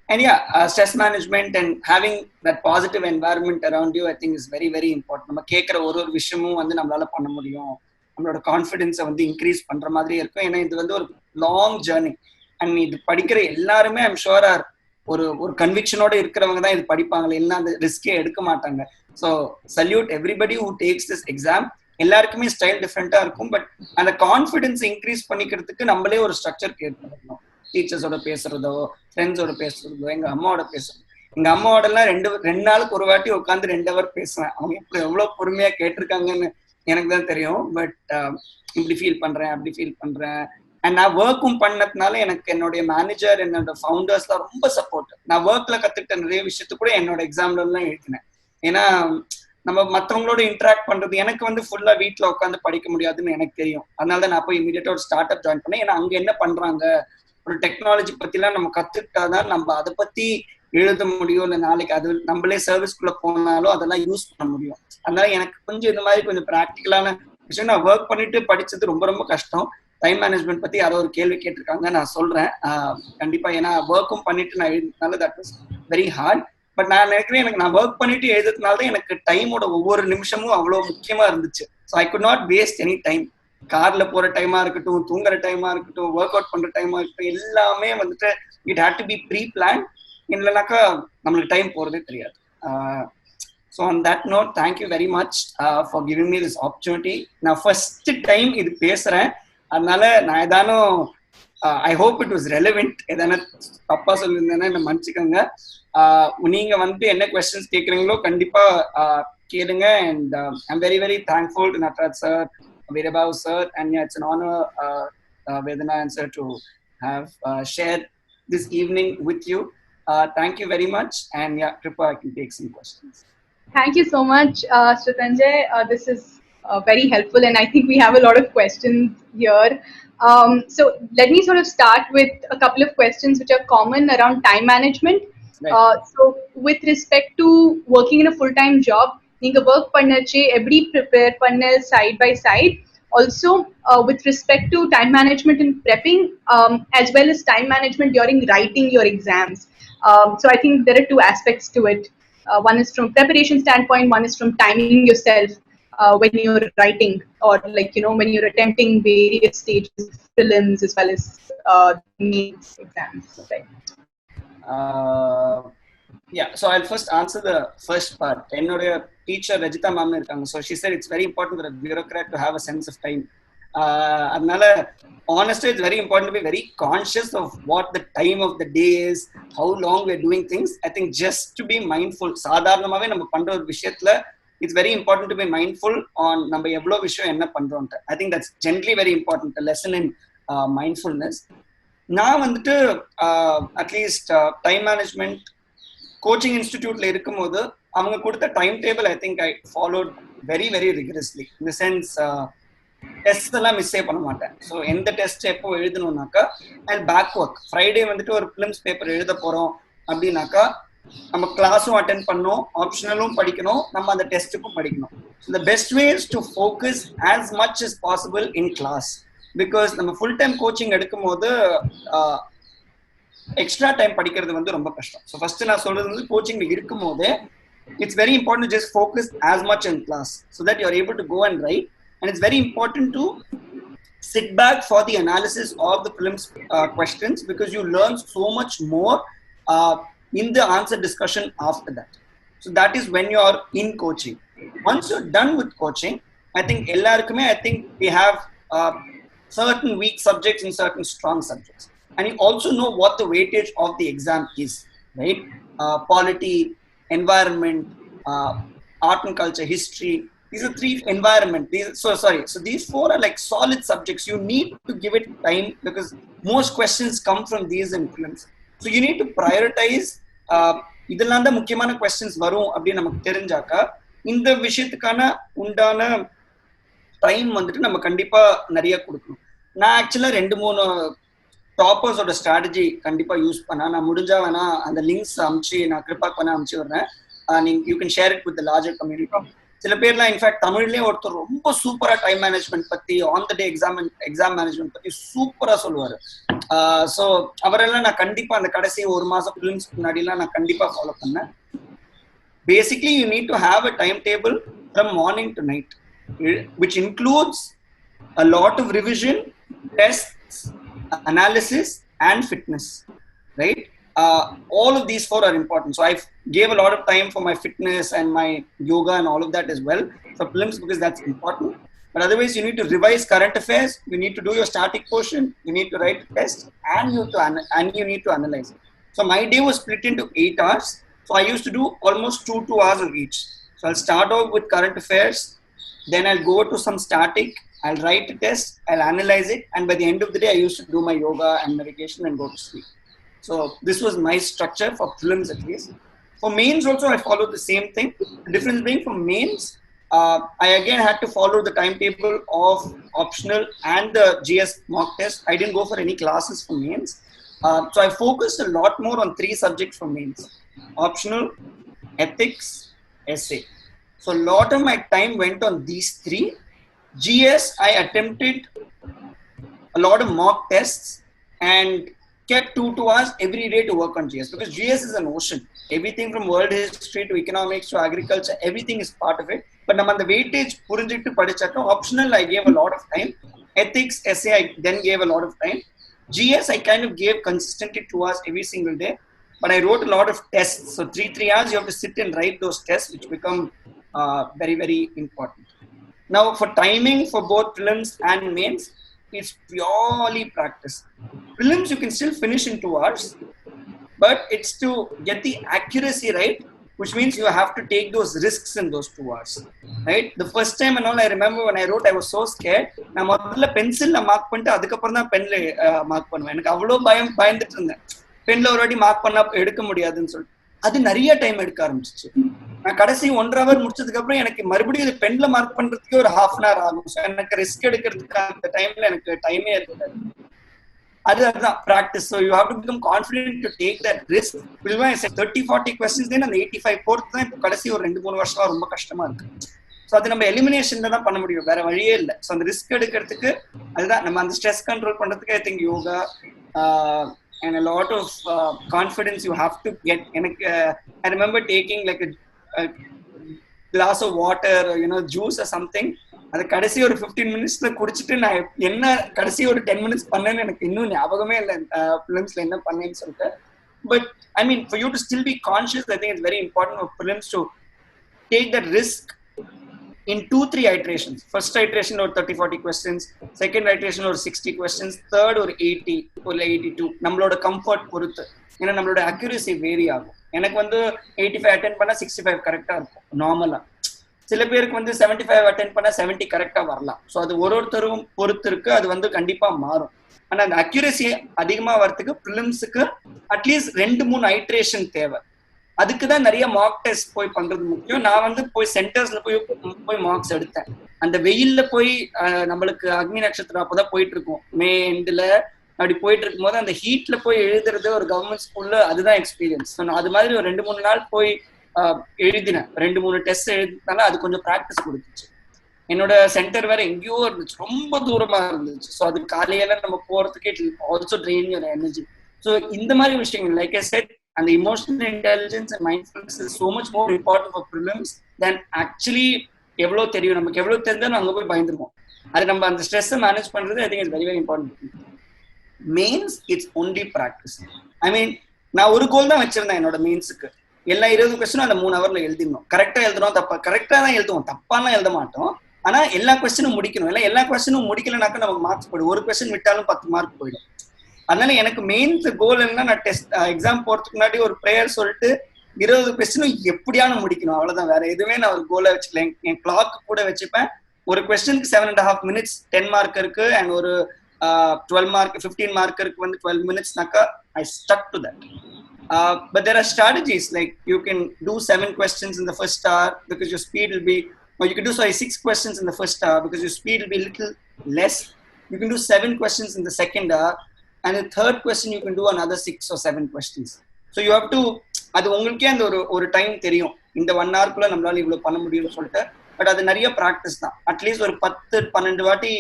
And yeah, stress management and having that positive environment around you I think is very very important. நம்ம கேட்குற ஒரு விஷயமும் வந்து நம்மளால பண்ண முடியும், நம்மளோட கான்ஃபிடென்ஸை வந்து இன்க்ரீஸ் பண்ற மாதிரி இருக்கும். ஏன்னா இது வந்து ஒரு லாங் ஜேர்னி. அண்ட் இது படிக்கிற எல்லாருமே ஐம் ஷுவர் ஆர் ஒரு கன்விக்ஷனோட இருக்கிறவங்க தான் இது படிப்பாங்க, இல்லை அந்த ரிஸ்கே எடுக்க மாட்டாங்க. So salute everybody who tax this exam. எல்லாருக்குமே ஸ்டைல் டிஃப்ரெண்டா இருக்கும். பட் அந்த கான்ஃபிடென்ஸ் இன்க்ரீஸ் பண்ணிக்கிறதுக்கு நம்மளே ஒரு ஸ்ட்ரக்சர் கிரியேட் பண்ணிக்கணும். டீச்சர்ஸோட பேசுறதோ, ஃப்ரெண்ட்ஸோட பேசுறதோ, எங்க அம்மாவோட பேசுறதோ. எங்க அம்மாவோட எல்லாம் ரெண்டு நாளுக்கு ஒரு வாட்டி உட்காந்து 2 hour பேசுவேன். அவங்க எப்படி எவ்வளவு பொறுமையா கேட்டிருக்காங்கன்னு எனக்கு தான் தெரியும். பட் இப்படி ஃபீல் பண்றேன், அப்படி ஃபீல் பண்றேன். அண்ட் நான் ஒர்க்கும் பண்ணதுனால எனக்கு என்னுடைய மேனேஜர், என்னோட ஃபவுண்டர்ஸ்லாம் ரொம்ப சப்போர்ட். நான் ஒர்க்ல கத்துக்கிட்ட நிறைய விஷயத்த கூட என்னோட எக்ஸாம்ல எல்லாம் எழுதினேன். ஏன்னா நம்ம மற்றவங்களோட இன்ட்ராக்ட் பண்றது எனக்கு வந்து ஃபுல்லா வீட்டுல உட்காந்து படிக்க முடியாதுன்னு எனக்கு தெரியும். அதனால தான் நான் போய் இமீடியட்டா ஒரு ஸ்டார்ட் அப் ஜாயின் பண்ணேன். ஏன்னா அங்க என்ன பண்றாங்க, ஒரு டெக்னாலஜி பத்திலாம் நம்ம கத்துக்கிட்டாதான் நம்ம அதை பத்தி எழுத முடியும். இல்லை நாளைக்கு அது நம்மளே சர்வீஸ்குள்ள போனாலும் அதெல்லாம் யூஸ் பண்ண முடியும். அதனால எனக்கு கொஞ்சம் இந்த மாதிரி கொஞ்சம் ப்ராக்டிக்கலான விஷயம். நான் ஒர்க் பண்ணிட்டு படிச்சது ரொம்ப ரொம்ப கஷ்டம். டைம் மேனேஜ்மெண்ட் பத்தி யாரோ ஒரு கேள்வி கேட்டிருக்காங்க, நான் சொல்றேன் கண்டிப்பா. ஏன்னா ஒர்க்கும் பண்ணிட்டு நான் எழுதினால that was very hard. But நான் நினைக்கிறேன் எனக்கு நான் ஒர்க் பண்ணிட்டு எழுதுறதுனால தான் எனக்கு டைமோட ஒவ்வொரு நிமிஷமும் அவ்வளோ முக்கியமா இருந்துச்சு. So I could not waste any time. கார்ல போற டைமா இருக்கட்டும், தூங்குற டைமா இருக்கட்டும், ஒர்க் அவுட் பண்ற டைமா இருக்கட்டும், எல்லாமே வந்துட்டு it had to be pre plan. இல்லைனாக்கா நம்மளுக்கு டைம் போறதே தெரியாது. So on that note thank you very much for giving me this opportunity. நான் ஃபர்ஸ்ட் டைம் இது பேசுறேன், அதனால நான் ஏதானும் I hope it was relevant. எதனா தப்பா சொல்லியிருந்தேன்னா என்ன மன்னிச்சுக்கோங்க. நீங்க வந்துட்டு என்ன கொஸ்டின்ஸ் கேட்குறீங்களோ கண்டிப்பா கேளுங்க. And I'm very very thankful to Natraj sir, Veerababu sir, and yeah, it's an honor, Vedana and sir, to have shared this evening with you. Thank you very much, and yeah, Kripa, I can take some questions. Thank you so much, Shritanjay. This is very helpful, and I think we have a lot of questions here. So let me sort of start with a couple of questions which are common around time management. Right. So with respect to working in a full-time job, நீங்க work பண்ணச்சே எப்படி prepare பண்ண side by side. Also, with respect to time management in prepping, as well as time management during writing your exams. So I think there are two aspects to it. One is from preparation standpoint, one is from timing yourself when you're writing, or like, you know, when you're attempting various stages of prelims as well as mains exams. Right? Yeah, so I'll first answer the first part. Enoda teacher Rajita ma'am irukanga, so she said it's very important for a bureaucrat to have a sense of time. Adnala honestly it's very important to be very conscious of what the time of the day is, how long we're doing things. I think just to be mindful, சாதாரணமாவே நம்ம பண்ற ஒரு விஷயத்துல it's very important to be mindful on நம்ம எவ்வளவு விஷயம் என்ன பண்றோம்ட்டு. I think that's generally very important, a lesson in mindfulness. நான் வந்துட்டு அட்லீஸ்ட் டைம் மேனேஜ்மெண்ட் கோச்சிங் இன்ஸ்டிடியூட்ல இருக்கும்போது அவங்க கொடுத்த time table I think I followed very very rigorously. இந்த சென்ஸ் டெஸ்ட் எல்லாம் மிஸ்ஸே பண்ண மாட்டேன். ஸோ எந்த டெஸ்ட் எப்போ எழுதணும்னாக்கா அண்ட் பேக் ஒர்க், ஃப்ரைடே வந்துட்டு ஒரு ஃபிலிம்ஸ் பேப்பர் எழுத போறோம் அப்படின்னாக்கா நம்ம கிளாஸும் அட்டென்ட் பண்ணணும், ஆப்ஷனலும் படிக்கணும், நம்ம அந்த டெஸ்ட்டுக்கும் படிக்கணும். So the best way is to focus as much as possible in class. Because நம்ம ஃபுல் டைம் கோச்சிங் எடுக்கும் போது எக்ஸ்ட்ரா டைம் படிக்கிறது வந்து ரொம்ப கஷ்டம். ஸோ ஃபர்ஸ்ட் நான் சொல்றது வந்து கோச்சிங் இருக்கும் போது it's very important just focus as much in class so that you are able to go and write. And it's very important to sit back for the analysis of the prelims questions because you learn so much more in the answer discussion after that. So that is when you are in coaching. Once you're done with coaching, I think ellarkume we have certain weak subjects and certain strong subjects, and you also know what the weightage of the exam is, right? Polity, environment, art and culture, history. These are three environment. So these four are like solid subjects. You need to give it time because most questions come from these in prelims. So you need to prioritize. இதெல்லாம் தான் முக்கியமான questions வரும் அப்படின்னு நமக்கு தெரிஞ்சாக்கா இந்த விஷயத்துக்கான உண்டான time வந்துட்டு நம்ம கண்டிப்பா நிறைய கொடுக்கணும். நான் ஆக்சுவலா 2-3 டாப்பர்ஸோட ஸ்ட்ராட்டஜி கண்டிப்பா யூஸ் பண்ணா, நான் முடிஞ்சா வேணா அந்த லிங்க்ஸ் அனுப்பிச்சு நான் கிருப்பாக்கு வேணா அனுப்பிச்சு விடுறேன். நீங்க you can share it with the larger community. சில பேர்லாம் இன்ஃபேக்ட் தமிழ்லயே ஒருத்தர் ரொம்ப சூப்பரா டைம் மேனேஜ்மெண்ட் பத்தி, on the day exam management பத்தி சூப்பரா சொல்லுவாரு. ஸோ அவரெல்லாம் நான் கண்டிப்பா அந்த கடைசி ஒரு மாசம் பிலிம்ஸ்க்கு முன்னாடிலாம் நான் கண்டிப்பா ஃபாலோ பண்ணேன். Basically you need to have a time table from morning to night which includes a lot of revision, tests, analysis and fitness, right? All of these four are important. So I gave a lot of time for my fitness and my yoga and all of that as well for prelims because that's important. But otherwise you need to revise current affairs, you need to do your static portion, you need to write a test, and you need to analyze. So my day was split into 8 hours. So I used to do almost 2 hours of each. So I'll start off with current affairs, then I'll go to some static, I'll write a test, I'll analyze it, and by the end of the day I used to do my yoga and meditation and go to sleep. So this was my structure for prelims at least. For mains also I followed the same thing. The difference being for mains, I again had to follow the timetable of optional and the GS mock test. I didn't go for any classes for mains. So I focused a lot more on 3 subjects for mains: optional, ethics, essay. So a lot of my time went on these 3. GS I attempted a lot of mock tests and kept 2 hours every day to work on GS because GS is an ocean. Everything from world history to economics to agriculture, everything is part of it. But நம்ம அந்த weightage புரிஞ்சிட்டு படிச்சாக்க optional I gave a lot of time. Ethics, essay I then gave a lot of time. GS I kind of gave consistently 2 hours every single day. But I wrote a lot of tests. So 3 hours you have to sit and write those tests, which become very, very important. Now for timing for both prelims and mains, it's purely practice. Prelims you can still finish in 2 hours, but it's to get the accuracy right, which means you have to take those risks in those 2 hours, right? The first time and all, I remember when I wrote, I was so scared. நான் முதல்ல பென்சில்ல mark பண்ணிட்டு அதுக்கப்புறம் தான் பென்ல mark பண்ணுவேன். எனக்கு அவ்வளோ பயந்துட்டு இருந்தேன், பென்ல ஒரு வாட்டி மார்க் பண்ணா எடுக்க முடியாதுன்னு சொல்லிட்டு. அது நிறைய டைம் எடுக்க ஆரம்பிச்சிச்சு. நான் கடைசி 1.5 hour முடிச்சதுக்கு அப்புறம் எனக்கு மறுபடியும் இது பென்ல மார்க் பண்றதுக்கு ஒரு 1/2 hour ஆகும். எனக்கு ரிஸ்க் எடுக்கிறதுக்கு அந்த டைம்ல எனக்கு டைமே இருக்காது. அதுதான் practice. So you have to become confident to take that risk. Because when I said 30-40 questions, then அந்த 85 போறது தான் இப்போ கடைசி ஒரு 2-3 வருஷமா ரொம்ப கஷ்டமா இருக்கு. ஸோ அது நம்ம எலிமினேஷன்ல தான் பண்ண முடியும், வேற வழியே இல்லை. ஸோ அந்த ரிஸ்க் எடுக்கிறதுக்கு அதுதான் நம்ம அந்த ஸ்ட்ரெஸ் கண்ட்ரோல் பண்றதுக்கு I think yoga and a lot of confidence you have to get. I remember taking like a glass of water or juice or something. அது கடைசி ஒரு 15 minutesல குடிச்சிட்டு நான் என்ன கடைசி ஒரு 10 minutes பண்ணேன்னு எனக்கு இன்னும் ஞாபகமே இல்லை prelims-ல என்ன பண்ணேன்னு சொல்லிட்டு. But I mean, for you to still be conscious, I think it's very important for prelims to take that risk in 2-3 iterations. First iteration or 30-40 questions, second iteration or 60 questions, third or 80 or 82. நம்மளோட comfort பொறுத்து, ஏன்னா நம்மளோட accuracy vary ஆகும். எனக்கு 85 attend பண்ணா 65 கரெக்டா இருக்கும் நார்மலா. சில பேருக்கு 75 அட்டென்ட் பண்ணா 70 கரெக்டா வரலாம். ஸோ அது ஒருத்தரும் பொறுத்து இருக்கு, அது கண்டிப்பா மாறும். ஆனா அந்த அக்யூரசி அதிகமா வரதுக்கு ப்ரிலிம்ஸுக்கு அட்லீஸ்ட் 2-3 ஐட்ரேஷன் தேவை. அதுக்கு தான் நிறைய மார்க் டெஸ்ட் போய் பண்றது முக்கியம். நான் போய் சென்டர்ஸ்ல போய் மார்க்ஸ் எடுத்தேன். அந்த வெயில்ல போய் நம்மளுக்கு அக்னி நட்சத்திரம் அப்போதான் போயிட்டு இருக்கும், மே எண்டுல அப்படி போயிட்டு இருக்கும் போது அந்த ஹீட்ல போய் எழுதுறது ஒரு கவர்மெண்ட் ஸ்கூல்ல, அதுதான் எக்ஸ்பீரியன்ஸ். அது மாதிரி ஒரு 2-3 நாள் போய் எழுதினேன். 2-3 டெஸ்ட் எழுதினால அது கொஞ்சம் ப்ராக்டிஸ் கொடுத்துச்சு. என்னோட சென்டர் வேற எங்கேயோ இருந்துச்சு, ரொம்ப தூரமா இருந்துச்சு. ஸோ அது காலையில நம்ம போறதுக்கு it also train your energy. So இந்த மாதிரி விஷயங்கள் லைக் ஐ செட், அந்த emotional intelligence and mindfulness is so much more important for prelims then actually எவ்வளோ தெரியும். நமக்கு எவ்வளோ தெரிஞ்சாலும் அங்கே போய் பயந்துருவோம். அது நம்ம அந்த ஸ்ட்ரெஸ்ஸை மேனேஜ் பண்றது I think it's very very important. Mains it's only practice. I mean, நான் ஒரு கோல் தான் வச்சிருந்தேன் என்னோட மெயின்ஸுக்கு. எல்லா 20 கொஸ்டினும் அந்த 3 hourல எழுதிடணும். கரெக்டா எழுதுறோம், கரெக்டா தான் எழுதுவோம், தப்பாலாம் எழுத மாட்டோம். ஆனா எல்லா கொஸ்டினும் முடிக்கணும். இல்லை எல்லா கொஸ்டினும் முடிக்கலனாக்கா நமக்கு மார்க்ஸ் போயிடும். ஒரு கொஸ்டின் விட்டாலும் 10 மார்க் போயிடும். அதனால எனக்கு மெயின் கோல் என்ன, நான் டெஸ்ட் எக்ஸாம் போறதுக்கு முன்னாடி ஒரு ப்ரேயர் சொல்லிட்டு 20 கொஸ்டினும் எப்படியான முடிக்கணும், அவ்வளவுதான். வேற எதுவுமே நான் ஒரு கோலை வச்சுக்கல. என் கிளாக் கூட வச்சுப்பேன். ஒரு கொஸ்டினுக்கு 7.5 minutes 10 மார்க் இருக்கு, அண்ட் ஒரு 12 மார்க் 15 மார்க் இருக்கு 12 minutesனாக்கா I stuck to that. But there are strategies like you can do 7 questions in the first hour because your speed will be, or you can do 6 questions in the first hour because your speed will be a little less. You can do 7 questions in the second hour, and the third question you can do another 6 or 7 questions. So you have to, அது உங்களுக்கே அந்த ஒரு time தெரியும், இந்த 1 hour நம்மளால இவ்வளவு பண்ண முடியும்னு சொல்லிட்டு. பட் அது நிறைய ப்ராக்டிஸ் தான். அட்லீஸ்ட் ஒரு 10-12 வாட்டி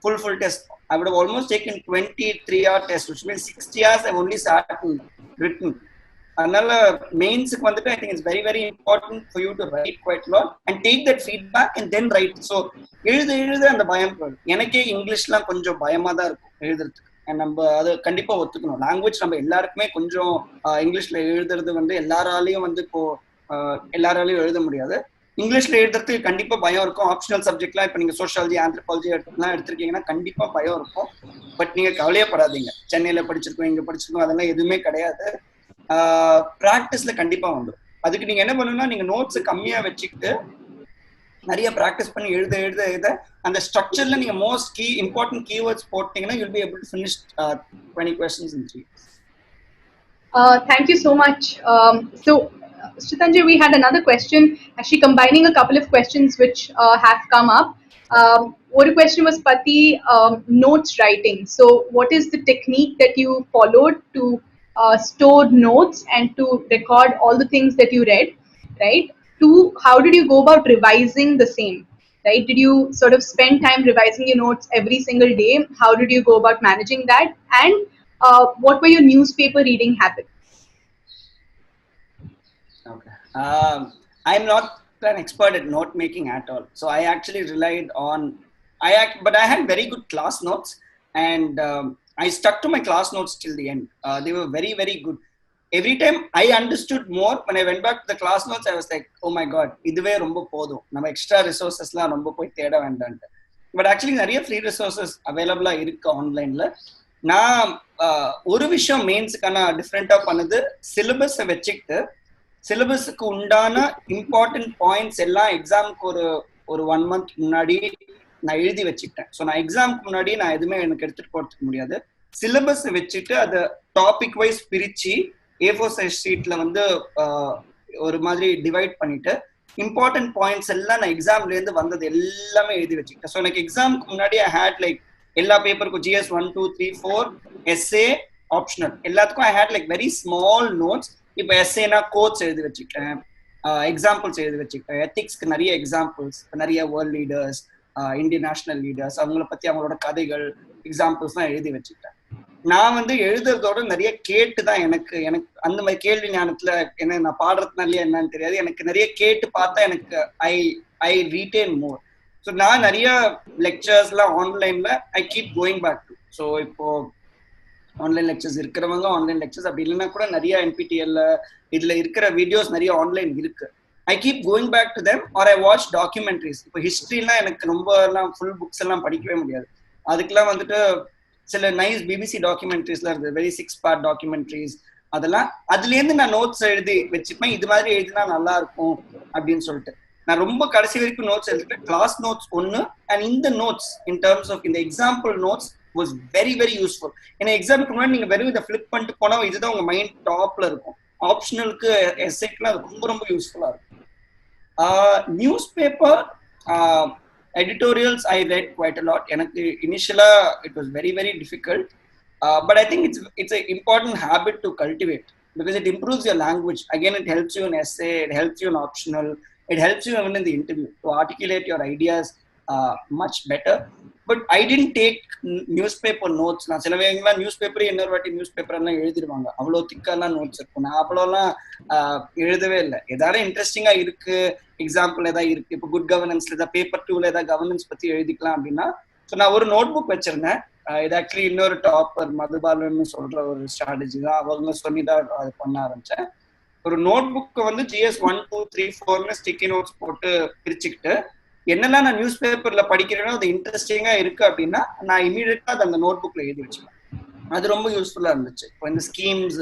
full test. I would have almost taken 23-hour test, which means 60 hours I've only started written. அதனால மெயின்ஸுக்கு I think it's very very important for you to write quite a lot and take that feedback and then write. So எழுத அந்த பயம் போயிடும். எனக்கே இங்கிலீஷ்லாம் கொஞ்சம் பயமா தான் இருக்கும் எழுதுறதுக்கு. நம்ம அதை கண்டிப்பா ஒத்துக்கணும். லாங்குவேஜ் நம்ம எல்லாருக்குமே கொஞ்சம் இங்கிலீஷ்ல எழுதுறது எல்லாராலையும் இப்போ எல்லாராலையும் எழுத முடியாது. இங்கிலீஷ்ல எழுதுறதுக்கு கண்டிப்பா பயம் இருக்கும். ஆப்ஷனல் சப்ஜெக்ட்லாம் இப்போ நீங்க சோஷியாலஜி, ஆந்த்ரோபாலஜி எல்லாம் எடுத்திருக்கீங்கன்னா கண்டிப்பா பயம் இருக்கும். பட் நீங்க கவலையப்படாதீங்க. சென்னையில படிச்சிருக்கோம், இங்க படிச்சிருக்கோம், அதெல்லாம் எதுவுமே கிடையாது. ப்ராக்டிஸ்ல கண்டிப்பா வந்துடும். அதுக்கு நீங்க என்ன பண்ணணும்னா, நீங்க நோட்ஸ் கம்மியா வச்சுக்கிட்டு நிறைய ப்ராக்டிஸ் பண்ணி எழுத அந்த ஸ்ட்ரக்சர்ல நீங்க மோஸ்ட் இம்பார்ட்டன்ட் கீவேர்ட்ஸ் போட்டீங்கன்னா you'll be able to finish 20 questions in 3 years. Thank you so much. So Shritanjay, we had another question, actually combining a couple of questions which have come up. One question was Pati, notes writing. So what is the technique that you followed to store notes and to record all the things that you read, right? 2, how did you go about revising the same, right? Did you sort of spend time revising your notes every single day? How did you go about managing that? And what were your newspaper reading habits? Okay. I'm not an expert at note making at all. So I actually relied on, but I had very good class notes, and I stuck to my class notes till the end. They were very, very good. Every time I understood more, when I went back to the class notes, I was like, oh my God, இதுவே ரொம்ப போதும், நம்ம extra ரிசோர்ஸஸ்லாம் ரொம்ப போய் தேட வேண்டாம். But actually நிறைய free resources அவைலபிளா இருக்கு ஆன்லைன்ல. நான் ஒரு விஷயம் மெயின்ஸுக்கான டிஃப்ரெண்டா பண்ணது, சிலபஸை வச்சுக்கிட்டு சிலபஸுக்கு உண்டான இம்பார்ட்டன்ட் பாயிண்ட்ஸ் எல்லாம் எக்ஸாமுக்கு ஒரு 1 month முன்னாடி நான் எழுதி வச்சுக்கிட்டேன். ஸோ நான் எக்ஸாமுக்கு முன்னாடி நான் எதுவுமே எனக்கு எடுத்துட்டு போறதுக்கு முடியாது. சிலபஸ் வச்சுட்டு அதை டாபிக் வைஸ் பிரிச்சு A4 சைஸ் ஷீட்ல வந்து ஒரு மாதிரி டிவைட் பண்ணிட்டு இம்பார்ட்டன்ட் பாயிண்ட்ஸ் எல்லாம் நான் எக்ஸாம்ல இருந்து வந்தது எல்லாமே எழுதி வச்சுக்கிட்டேன். ஸோ எனக்கு எக்ஸாமுக்கு முன்னாடி ஐ ஹேட் லைக் எல்லா பேப்பருக்கும் GS 1 2 3 4 essay ஆப்ஷனல் எல்லாத்துக்கும் I had like very small notes. இப்போ எஸ்ஏனா கோட்ஸ் எழுதி வச்சுக்கிட்டேன், எக்ஸாம்பிள்ஸ் எழுதி வச்சுக்கிட்டேன். எத்திக்ஸ்க்கு நிறைய எக்ஸாம்பிள்ஸ், நிறைய world leaders, Indian national leaders, அவங்கள பத்தி அவங்களோட கதைகள் எக்ஸாம்பிள்ஸ்லாம் எழுதி வச்சுக்கிட்டேன். நான் வந்து எழுதுறதோட நிறைய கேட்டு தான் எனக்கு அந்த மாதிரி கேள்வி ஞானத்துல என்ன நான் பாடுறதுனால என்னன்னு தெரியாது, எனக்கு நிறைய கேட்டு பார்த்தா எனக்கு ஐ ரீடைன் மோர். ஸோ நான் நிறைய லெக்சர்ஸ்லாம் ஆன்லைன்ல I keep going back to. So இப்போ ஆன்லைன் லெக்சர்ஸ் இருக்கிறவங்க ஆன்லைன் லெக்சர்ஸ், அப்படி இல்லைன்னா கூட நிறைய NPTEL இதுல இருக்கிற வீடியோஸ் நிறைய ஆன்லைன் இருக்கு. I keep going back to them or I watch documentaries. இப்போ ஹிஸ்ட்ரிலாம் எனக்கு ரொம்ப எல்லாம் ஃபுல் புக்ஸ் எல்லாம் படிக்கவே முடியாது. அதுக்கெல்லாம் வந்துட்டு சில நைஸ் BBC டாக்குமெண்ட்ரிஸ்லாம் இருக்குது, வெரி 6-part டாக்குமெண்ட்ரிஸ். அதெல்லாம் அதுலேருந்து நான் நோட்ஸ் எழுதி வச்சுப்பேன், இது மாதிரி எழுதினா நல்லா இருக்கும் அப்படின்னு சொல்லிட்டு. நான் ரொம்ப கடைசி வரைக்கும் நோட்ஸ் எழுதிட்டேன். கிளாஸ் நோட்ஸ் ஒன்று, அண்ட் இந்த நோட்ஸ் இன் டர்ம்ஸ் ஆஃப் இந்த example notes was very very useful. ஏன்னா எக்ஸாமுக்கு முன்னாடி நீங்க வெறும் இதை ஃபிளிப் பண்ணிட்டு போனா இதுதான் உங்க மைண்ட் டாப்ல இருக்கும். ஆப்ஷனலுக்கு எஸ்ஏக்குலாம் அது ரொம்ப ரொம்ப யூஸ்ஃபுல்லா இருக்கும். News paper editorials I read quite a lot. எனக்கு initially it was very very difficult, but I think it's an important habit to cultivate because it improves your language. Again, it helps you in essay, it helps you in optional, it helps you even in the interview to articulate your ideas much better. But I didn't take newspaper notes. நான் சில வேகங்களாம் news பேப்பரே இன்னொரு வாட்டி news பேப்பர்லாம் எழுதிடுவாங்க, அவ்வளோ திக்காலாம் notes இருக்கும். நான் அவ்வளோலாம் எழுதவே இல்லை. ஏதாவது இன்ட்ரெஸ்டிங்கா இருக்கு, எக்ஸாம்பிள் ஏதாவது இருக்கு, இப்போ குட் கவர்னன்ஸ்ல ஏதாவது பேப்பர் 2ல ஏதாவது கவர்னன்ஸ் பத்தி எழுதிக்கலாம் அப்படின்னா, ஸோ நான் ஒரு நோட் புக் வச்சிருந்தேன். இது ஆக்சுவலி இன்னொரு டாப்பர் மதுபாலன்னு சொல்ற ஒரு ஸ்ட்ராட்டஜி தான், அவங்க சொல்லிதான் அது பண்ண ஆரம்பிச்சேன். ஒரு நோட் புக்கை வந்து GS 1 2 3 4 ஸ்டிக்கி நோட்ஸ் போட்டு பிரிச்சுக்கிட்டு என்னெல்லாம் நான் நியூஸ் பேப்பர்ல படிக்கிறேனோ அது இன்ட்ரெஸ்டிங்கா இருக்கு அப்படின்னா நான் இமீடியட்டா அந்த நோட் புக்ல எழுதி வச்சுப்பேன். அது ரொம்ப யூஸ்ஃபுல்லா இருந்துச்சு. இப்போ இந்த ஸ்கீம்ஸ்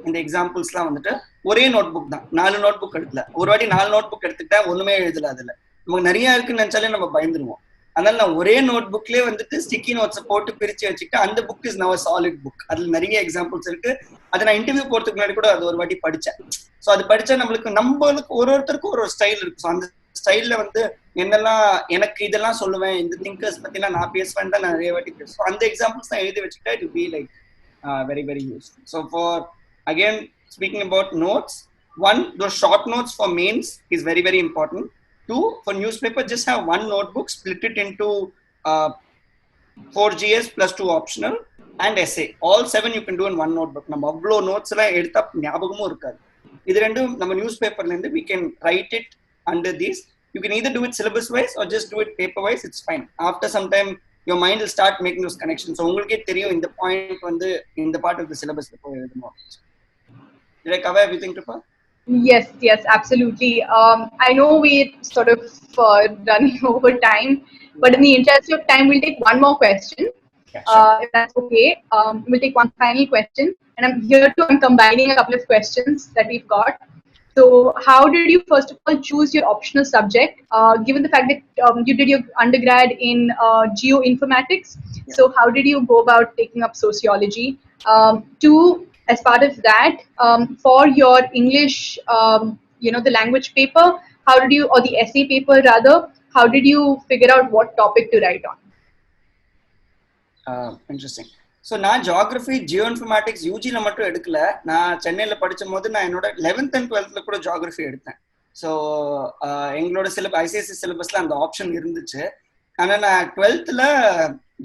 இந்த எக்ஸாம்பிள்ஸ்லாம் வந்துட்டு ஒரே நோட் புக் தான், 4 நோட் புக் எடுக்கல. ஒரு வாட்டி 4 நோட் புக் எடுத்துக்கிட்டா ஒண்ணுமே எழுதல. அதுல நமக்கு நிறைய இருக்குன்னு நினைச்சாலே நம்ம பயந்துருவோம். அதனால நான் ஒரே நோட் புக்லயே வந்துட்டு ஸ்டிக்கி நோட்ஸை போட்டு பிரிச்சு வச்சுக்கிட்டு அந்த book is now solid book. அதுல நிறைய எக்ஸாம்பிள்ஸ் இருக்கு. அதை நான் இன்டர்வியூ போறதுக்கு முன்னாடி கூட அது ஒரு வாட்டி படிச்சேன். ஸோ அது படிச்சா நம்மளுக்கு ஒருத்தருக்கும் ஒரு ஸ்டைல் இருக்கு. ஸோ அந்த ஸ்டைல்ல வந்து என்னெல்லாம் எனக்கு இதெல்லாம் சொல்லுவேன், இந்த திங்கர்ஸ் பத்திலாம் நான் பேசுவேன் தான் நான் நிறைய வாட்டி பேசுவேன். அந்த எக்ஸாம்பிள்ஸ் தான் எழுதி வச்சுக்கிட்டா it be like very very useful. So for again speaking about notes, one, those short notes for mains is very very important. Two, for newspaper just have one notebook, split it into 4 GS plus 2 optional and essay. All 7 you can do in one notebook. நம்ம அவ்வளோ notes எல்லாம் எடுத்தா ஞாபகமும் இருக்காது. இது ரெண்டும் நம்ம news பேப்பர்ல இருந்து we can write it under these. You can either do it syllabus wise or just do it paper wise. It's fine. After some time your mind will start making those connections. So உங்களுக்கே தெரியும் இந்த point வந்து இந்த part of the syllabus போய் எழுதணும். Did I cover everything, Kripa? Yes, absolutely. I know we're sort of running over time, but in the interest of time, we'll take one more question. Yeah, sure. If that's okay. We'll take one final question, and I'm combining a couple of questions that we've got. So how did you first of all choose your optional subject, given the fact that you did your undergrad in geoinformatics? Yeah. So how did you go about taking up sociology? Two, as part of that, for your English, the language paper, how did you, or the essay paper rather, how did you figure out what topic to write on? Interesting. So நான் geography geoinformatics யூஜியில் மட்டும் எடுக்கல. நான் சென்னையில் படிச்சும் போது நான் என்னோட 11th and 12th கூட geography எடுத்தேன். ஸோ எங்களோட ICSE சிலபஸ்ல அந்த ஆப்ஷன் இருந்துச்சு. ஆனால் நான் 12th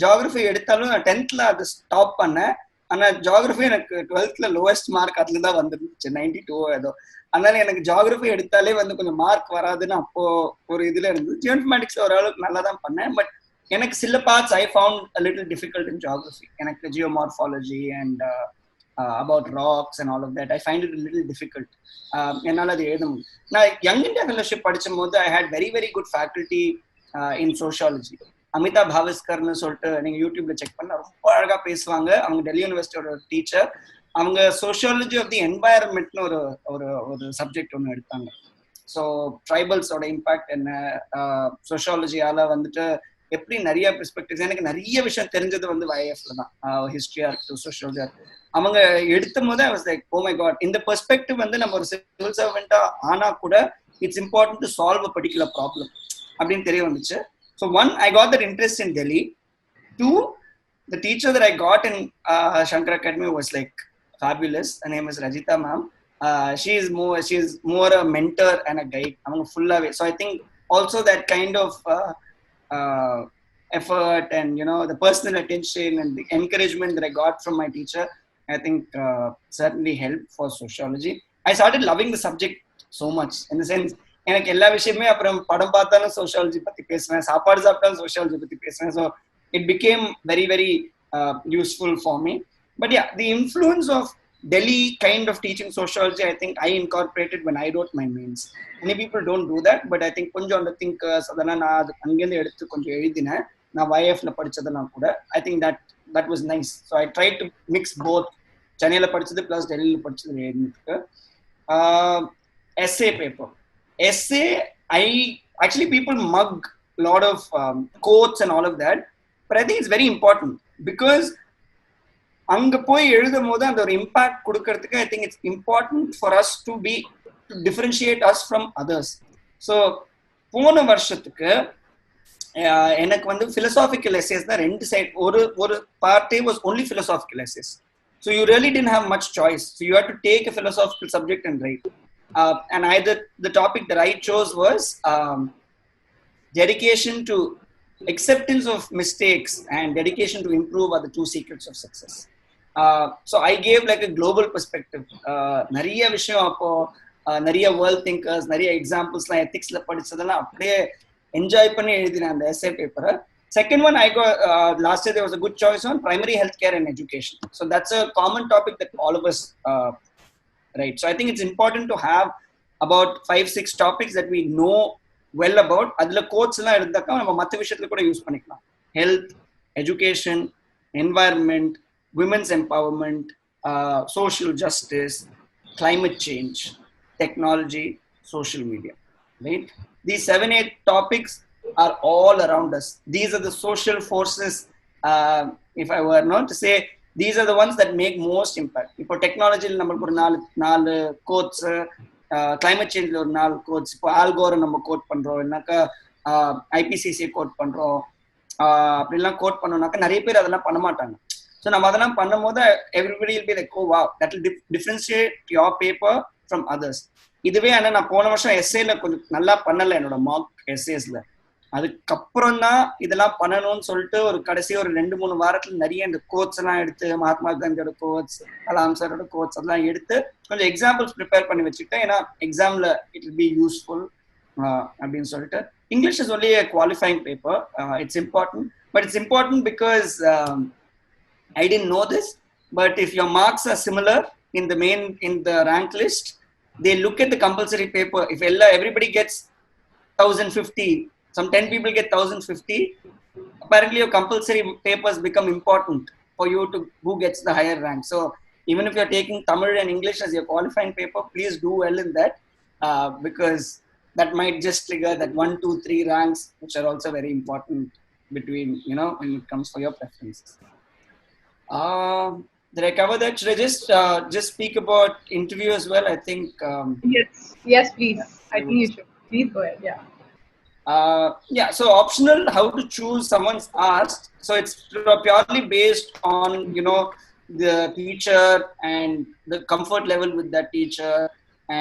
ஜியாகிரபி எடுத்தாலும் நான் 10th அதை ஸ்டாப் பண்ணேன். ஆனால் ஜியாகிரபி எனக்கு 12th லோவஸ்ட் மார்க் அதுல தான் வந்துருந்துச்சு, 92 ஏதோ. அதனால எனக்கு ஜியாகிரபி எடுத்தாலே வந்து கொஞ்சம் மார்க் வராதுன்னு அப்போ ஒரு இதுல இருந்தது. ஜியோஇன்ஃபர்மேட்டிக்ஸ் ஓரளவுக்கு நல்லா தான் பண்ணேன். பட் எனக்கு சில parts I found a little difficult in geography. எனக்கு geomorphology and about rocks and all of that, I find it a little difficult. என்னால் அது எழுத முடியும். நான் யங் இந்தியா ஃபெலோஷிப் படிச்சும் போது I had very very good faculty in sociology. Amita பாவிஸ்கர்னு சொல்லிட்டு நீங்க யூடியூப்ல செக் பண்ணா ரொம்ப அழகா பேசுவாங்க. அவங்க டெல்லி யூனிவர்சிட்டியோட டீச்சர். அவங்க சோஷியாலஜி ஆஃப் தி என்வாயர்மெண்ட்னு ஒரு ஒரு ஒரு சப்ஜெக்ட் ஒன்று எடுத்தாங்க. ஸோ ட்ரைபல்ஸோட இம்பாக்ட் என்ன, சோஷியாலஜியால வந்துட்டு எப்படி நிறைய பெர்ஸ்பெக்டிவ்ஸ், எனக்கு நிறைய விஷயம் தெரிஞ்சது வந்து YIFல தான். ஹிஸ்டரியா இருக்கட்டும், சோஷியாலஜியா. அவங்க எடுத்த போது I was like, oh my god, இந்த பெர்ஸ்பெக்டிவ் வந்து நம்ம ஒரு சிவில் சர்வெண்டா ஆனா கூட it's important to solve a particular problem அப்படின்னு தெரிய வந்துச்சு. So one, I got that interest in Delhi. Two, the teacher that I got in Shankar Academy was like fabulous. Her name is Rajita ma'am. She is more a mentor and a guide. I'm full away. So I think also that kind of effort and the personal attention and the encouragement that I got from my teacher, I think certainly helped for sociology. I started loving the subject so much in the sense எனக்கு எல்லா விஷயமே அப்புறம் படம் பார்த்தாலும் sociology பத்தி பேசுவேன், சாப்பாடு சாப்பிட்டாலும் சோஷியாலஜி பத்தி பேசுவேன். So it became very, very useful for me. But yeah, the influence of Delhi kind of teaching sociology, I think I incorporated when I wrote my mains. Many people don't do that, but I think கொஞ்சம் அந்த thinkers அதெல்லாம் நான் அங்கேருந்து எடுத்து கொஞ்சம் எழுதினேன். நான் YIFல படிச்சதெல்லாம் கூட I think that was nice. So I tried to mix both. சென்னையில படிச்சது plus டெல்லியில படிச்சது எழுதினதுக்கு. Essay paper. Essay, actually people mug a lot of quotes and all of that. But I think it's very important because அங்க போய் எழுதும் போது அந்த ஒரு இம்பாக்ட் கொடுக்கறதுக்கு I think it's important for us to differentiate us from others. So போன வருஷத்துக்கு எனக்கு வந்து philosophical essays தான் ரெண்டு சைட், ஒரு பார்ட்டே was only philosophical essays. So you really didn't have much choice. So you had to take a philosophical subject and write. And the topic that I chose was dedication to acceptance of mistakes and dedication to improve are the two secrets of success. So I gave like a global perspective. நிறைய விஷயம் அப்போ நிறைய world thinkers, நிறைய எக்ஸாம்பிள்ஸ்லாம் எத்திக்ஸ்ல படிச்சதெல்லாம் அப்படியே enjoy பண்ணி எழுதினேன் அந்த S A பேப்பரை. Second one, I got last year there was a good choice on primary healthcare and education. So that's a common topic that all of us write. So I think it's important to have about 5-6 topics that we know well about. அதுல quotes எல்லாம் எடுத்தாக்கா நம்ம மற்ற விஷயத்துல கூட use பண்ணிக்கலாம். Health, education, environment, women's empowerment, social justice, climate change, technology, social media, right? These 7-8 topics are all around us. These are the social forces. If I were not to say, these are the ones that make most impact. இப்போ டெக்னாலஜியில் நம்மளுக்கு ஒரு நாலு quotes, climate சேஞ்சில் ஒரு 4 quotes, இப்போ ஆல்கோரை நம்ம code பண்றோம், இல்லைனாக்கா ஐபிசிசி கோட் பண்றோம், அப்படிலாம் கோட் பண்ணோம்னாக்கா நிறைய பேர் அதெல்லாம் பண்ண மாட்டாங்க. ஸோ நம்ம அதெல்லாம் பண்ணும் போது everybody will be like, O wow, that will differentiate your paper from others. இதுவே ஆனால் நான் போன வருஷம் எஸ்ஏல கொஞ்சம் நல்லா பண்ணலை என்னோட மார்க் எஸ்ஏஸ்ல. அதுக்கப்புறம் தான் இதெல்லாம் பண்ணணும்னு சொல்லிட்டு ஒரு கடைசி ஒரு 2-3 வாரத்துல நிறைய இந்த கோட்ஸ் எல்லாம் எடுத்து, மகாத்மா காந்தியோட கோட்ஸ், கலாம் சாரோட கோட்ஸ் அதெல்லாம் எடுத்து கொஞ்சம் எக்ஸாம்பிள்ஸ் ப்ரிப்பேர் பண்ணி வச்சுக்கிட்டேன். ஏன்னா எக்ஸாம்ல இட் வில் பி யூஸ்ஃபுல் அப்படின்னு சொல்லிட்டு. English is only a qualifying paper. It's important, but it's important because I didn't know this, but if your marks are similar in the rank list, they look at the compulsory paper. If everybody gets 1050, some 10 people get 1050, apparently your compulsory papers become important for you to who gets the higher rank. So even if you're taking Tamil and English as your qualifying paper, please do well in that, because that might just trigger that 1, 2, 3 ranks, which are also very important between, when it comes for your preferences. Did I cover that? Should I just speak about interview as well? I think yes please. I think you should. Please go ahead. Yeah, so optional, how to choose, someone's asked. So it's purely based on the teacher and the comfort level with that teacher,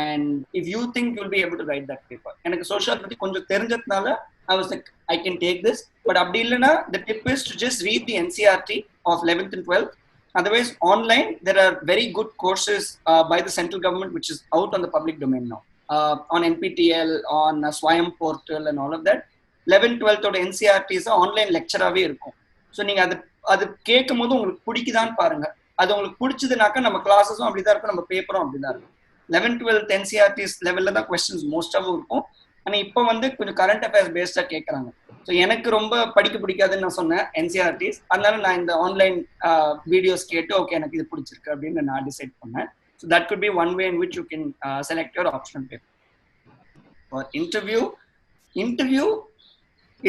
and if you think you'll be able to write that paper. எனக்கு social பத்தி கொஞ்சம் தெரிஞ்சதுனால I was like, I can take this. But அப்படி இல்லைன்னா the tip is to just read the NCERT of 11th and 12th. Otherwise online there are very good courses by the central government which is out on the public domain now. On NPTEL, on Swayam portal and all of that. 11th 12th ஓட NCERTs online லெக்சராகவே இருக்கும். So நீங்கள் அது கேட்கும் போது உங்களுக்கு பிடிக்குதான்னு பாருங்க. அது உங்களுக்கு பிடிச்சதுனாக்கா நம்ம கிளாஸஸும் அப்படிதான் இருக்கும், நம்ம பேப்பரும் அப்படிதான் இருக்கும். 11th 12th NCERTs லெவலில் தான் கொஸ்டின்ஸ் மோஸ்டாகவும் இருக்கும். ஆனால் இப்போ கொஞ்சம் கரண்ட் அஃபேர்ஸ் பேஸ்டாக கேட்குறாங்க. ஸோ எனக்கு ரொம்ப படிக்க பிடிக்காதுன்னு நான் சொன்னேன் என்சிஆர்டிஸ். அதனால நான் இந்த ஆன்லைன் வீடியோஸ் கேட்டு ஓகே எனக்கு இது பிடிச்சிருக்கு அப்படின்னு நான் டிசைட் பண்ணேன். So that could be one way in which you can select your optional paper. For interview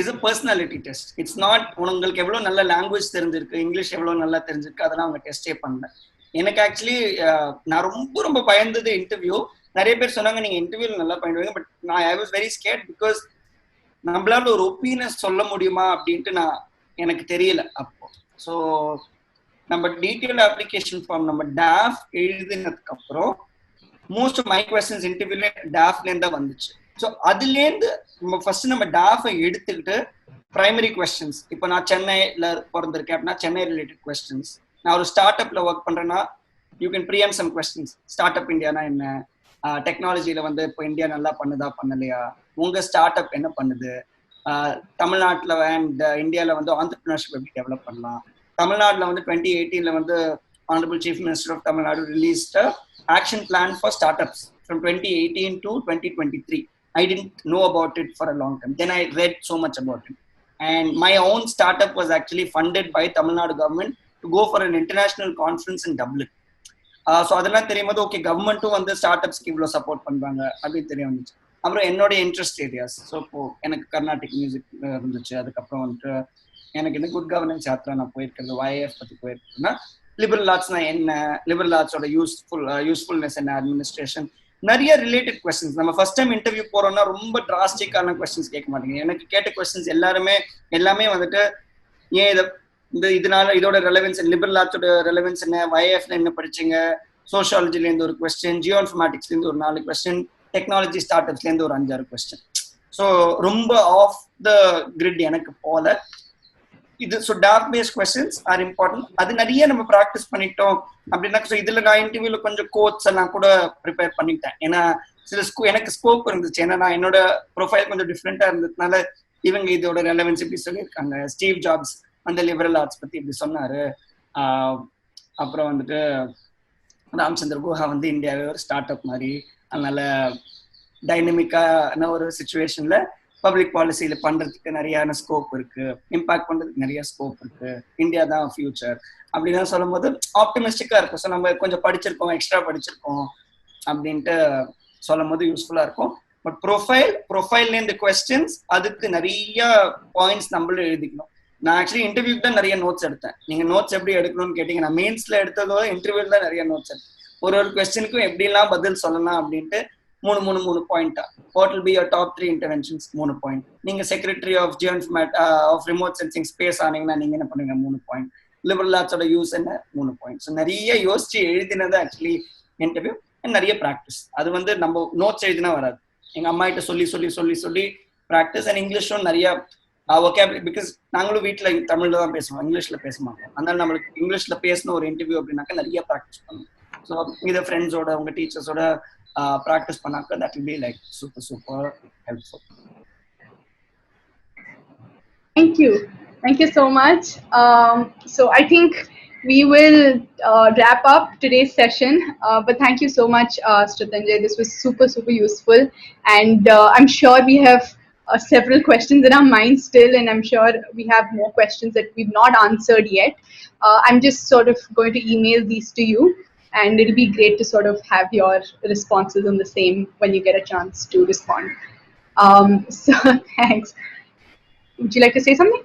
is a personality test. It's not உங்களுக்கு எவ்வளோ நல்ல லாங்குவேஜ் தெரிஞ்சிருக்கு, இங்கிலீஷ் எவ்வளோ நல்லா தெரிஞ்சிருக்கு, அதெல்லாம் அவங்க டெஸ்டே பண்ணல. எனக்கு ஆக்சுவலி நான் ரொம்ப ரொம்ப பயந்தது இன்டர்வியூ. நிறைய பேர் சொன்னாங்க நீங்க இன்டர்வியூல நல்லா பண்ணிடுவீங்க, பட் நான் I was very scared because நம்மளால ஒரு ஒப்பீனியன் சொல்ல முடியுமா அப்படின்ட்டு எனக்கு தெரியல அப்போ. ஸோ நம்ம டீட்டெயில் அப்ளிகேஷன் ஃபார்ம் நம்ம டாஃப் எழுதினதுக்கு அப்புறம் மோஸ்ட் ஆஃப் மை கொஸ்டின்ஸ் இன்டர்வியூல டாஃப்லேருந்து தான் வந்துச்சு. ஸோ அதுலேருந்து நம்ம ஃபர்ஸ்ட் நம்ம டாஃபை எடுத்துக்கிட்டு பிரைமரி கொஸ்டின்ஸ், இப்போ நான் சென்னையில் பிறந்திருக்கேன் அப்படின்னா சென்னை ரிலேட்டட் கொஸ்டின்ஸ், நான் ஒரு ஸ்டார்ட் அப்ல ஒர்க் பண்றேன்னா you can frame some questions. Start up இந்தியானா என்ன, டெக்னாலஜியில வந்து இப்போ இந்தியா நல்லா பண்ணுதா பண்ணலையா, உங்க ஸ்டார்ட் அப் என்ன பண்ணுது, தமிழ்நாட்டில் அண்ட் இந்தியாவில் வந்து ஆண்டர்பிரினர்ஷிப் எப்படி டெவலப் பண்ணலாம். தமிழ்நாட்டில் வந்து 2018 வந்து honourable chief minister of Tamil Nadu released action plan for start ups from 2018 to 2023. I didn't know about it for a long time. Then I read so much about it. And my own startup was actually funded by Tamil Nadu government to go for an international conference in Dublin. So அதெல்லாம் தெரியும் போது okay கவர்மெண்ட்டும் வந்து start அப்ஸ்க்கு இவ்வளோ support பண்ணுறாங்க அப்படின்னு தெரிய வந்துச்சு. அப்புறம் என்னோட இன்ட்ரெஸ்ட் ஏரியாஸ், ஸோ இப்போ எனக்கு கர்நாடிக் மியூசிக் இருந்துச்சு. அதுக்கப்புறம் வந்துட்டு எனக்கு என்ன குட் கவர்னன்ஸ் யாத்திரா நான் போயிருக்கிறது, YIF பற்றி போயிருக்கேன்னா லிபரல் ஆர்ட்ஸ்னா என்ன, லிபரல் ஆர்ட்ஸோட யூஸ்ஃபுல்னஸ் என்ன, அட்மினிஸ்ட்ரேஷன், நிறைய ரிலேட்டட் கொஸ்டின்ஸ். நம்ம ஃபர்ஸ்ட் டைம் இன்டர்வியூ போறோம்னா ரொம்ப டிராஸ்டிக்கான கொஸ்டின்ஸ் கேட்க மாட்டேங்க. எனக்கு கேட்ட கொஸ்டின்ஸ் எல்லாமே வந்துட்டு ஏன் இதனால இதோட ரெலவென்ஸ், லிபரல் ஆர்ட்ஸோட ரெலவென்ஸ் என்ன, YIFல என்ன படிச்சீங்க, சோஷியாலஜில இருந்து ஒரு கொஸ்டின், ஜியோ இன்ஃபர்மேட்டிக்ஸ்ல இருந்து ஒரு 4 கொஸ்டின், டெக்னாலஜி ஸ்டார்ட் அப்ஸ்ல இருந்து ஒரு 5-6 கொஸ்டின். ஸோ ரொம்ப ஆஃப் த கிரிட் எனக்கு போல இது. ஸோ டார்க் பேஸ்ட் கொஸ்டின்ஸ் ஆர் இம்பார்ட்டன்ட். அது நிறைய நம்ம ப்ராக்டிஸ் பண்ணிட்டோம் அப்படின்னா, ஸோ இதுல நான் இன்டர்வியூல கொஞ்சம் கோட்ஸ் எல்லாம் கூட ப்ரிப்பேர் பண்ணிட்டேன். ஏன்னா எனக்கு ஸ்கோப் இருந்துச்சு. ஏன்னா நான் என்னோட ப்ரொஃபைல் கொஞ்சம் டிஃப்ரெண்டா இருந்ததுனால இவங்க இதோட ரெலவென்ஸ் இப்படி சொல்லியிருக்காங்க. ஸ்டீவ் ஜாப்ஸ் அந்த லிபரல் ஆர்ட்ஸ் பத்தி இப்படி சொன்னாரு. அப்புறம் வந்துட்டு ராம்சந்திர குஹா வந்து இந்தியாவே ஒரு ஸ்டார்ட் அப் மாதிரி, அதனால டைனமிக்கான ஒரு சுச்சுவேஷன்ல பப்ளிக் பாலிசியில பண்றதுக்கு நிறைய ஸ்கோப் இருக்கு, இம்பாக்ட் பண்றதுக்கு நிறைய ஸ்கோப் இருக்கு, இந்தியா தான் ஃபியூச்சர் அப்படின்னு சொல்லும் போது ஆப்டிமிஸ்டிக்கா இருக்கும். ஸோ நம்ம கொஞ்சம் படிச்சிருக்கோம், எக்ஸ்ட்ரா படிச்சிருக்கோம் அப்படின்ட்டு சொல்லும் போது யூஸ்ஃபுல்லா இருக்கும். பட் ப்ரொஃபைல்லேருந்து கொஸ்டின்ஸ் அதுக்கு நிறைய பாயிண்ட்ஸ் நம்மளும் எழுதிக்கணும். நான் ஆக்சுவலி இன்டர்வியூக்கு தான் நிறைய நோட்ஸ் எடுத்தேன். நீங்க நோட்ஸ் எப்படி எடுக்கணும்னு கேட்டீங்க, நான் மெயின்ஸ்ல எடுத்ததோ இன்டர்வியூல தான் நிறைய நோட்ஸ் எடுத்தேன். ஒரு கொஸ்டினுக்கும் எப்படிலாம் பதில் சொல்லலாம் அப்படின்ட்டு 3 பாயிண்டா. What will be your top 3 interventions 3 point. நீங்க secretary of of remote sensing space ஆனீங்கன்னா நீங்க என்ன பண்ணுவீங்க 3 பாயிண்ட். லிபரல் ஆர்ட்ஸோட யூஸ் என்ன 3 பாயிண்ட். ஸோ நிறைய யோசிச்சு எழுதினது ஆக்சுவலி இன்டர்வியூ. நிறைய ப்ராக்டிஸ். அது வந்து நம்ம நோட்ஸ் எழுதினா வராது. எங்க அம்மா கிட்ட சொல்லி ப்ராக்டிஸ். அண்ட் இங்கிலீஷும் நிறைய vocabulary, பிகாஸ் நாங்களும் வீட்டில் தமிழ்ல தான் பேசுவோம், இங்கிலீஷ்ல பேச மாட்டோம். அதனால நம்மளுக்கு இங்கிலீஷ்ல பேசணும் ஒரு இன்டர்வியூ அப்படின்னாக்கா நிறைய ப்ராக்டிஸ் பண்ணணும். ஸோ இதை ஃப்ரெண்ட்ஸோட உங்க டீச்சர்ஸோட ப்ராக்டிஸ் பண்ணாக்க that will be like super helpful. Thank you so much. So I think we will wrap up today's session, but thank you so much, Shratanjay. This was super useful, and I'm sure we have several questions in our minds still, and I'm sure we have more questions that we've not answered yet. I'm just sort of going to email these to you, and it'll be great to sort of have your responses on the same when you get a chance to respond. So thanks. Would you like to say something?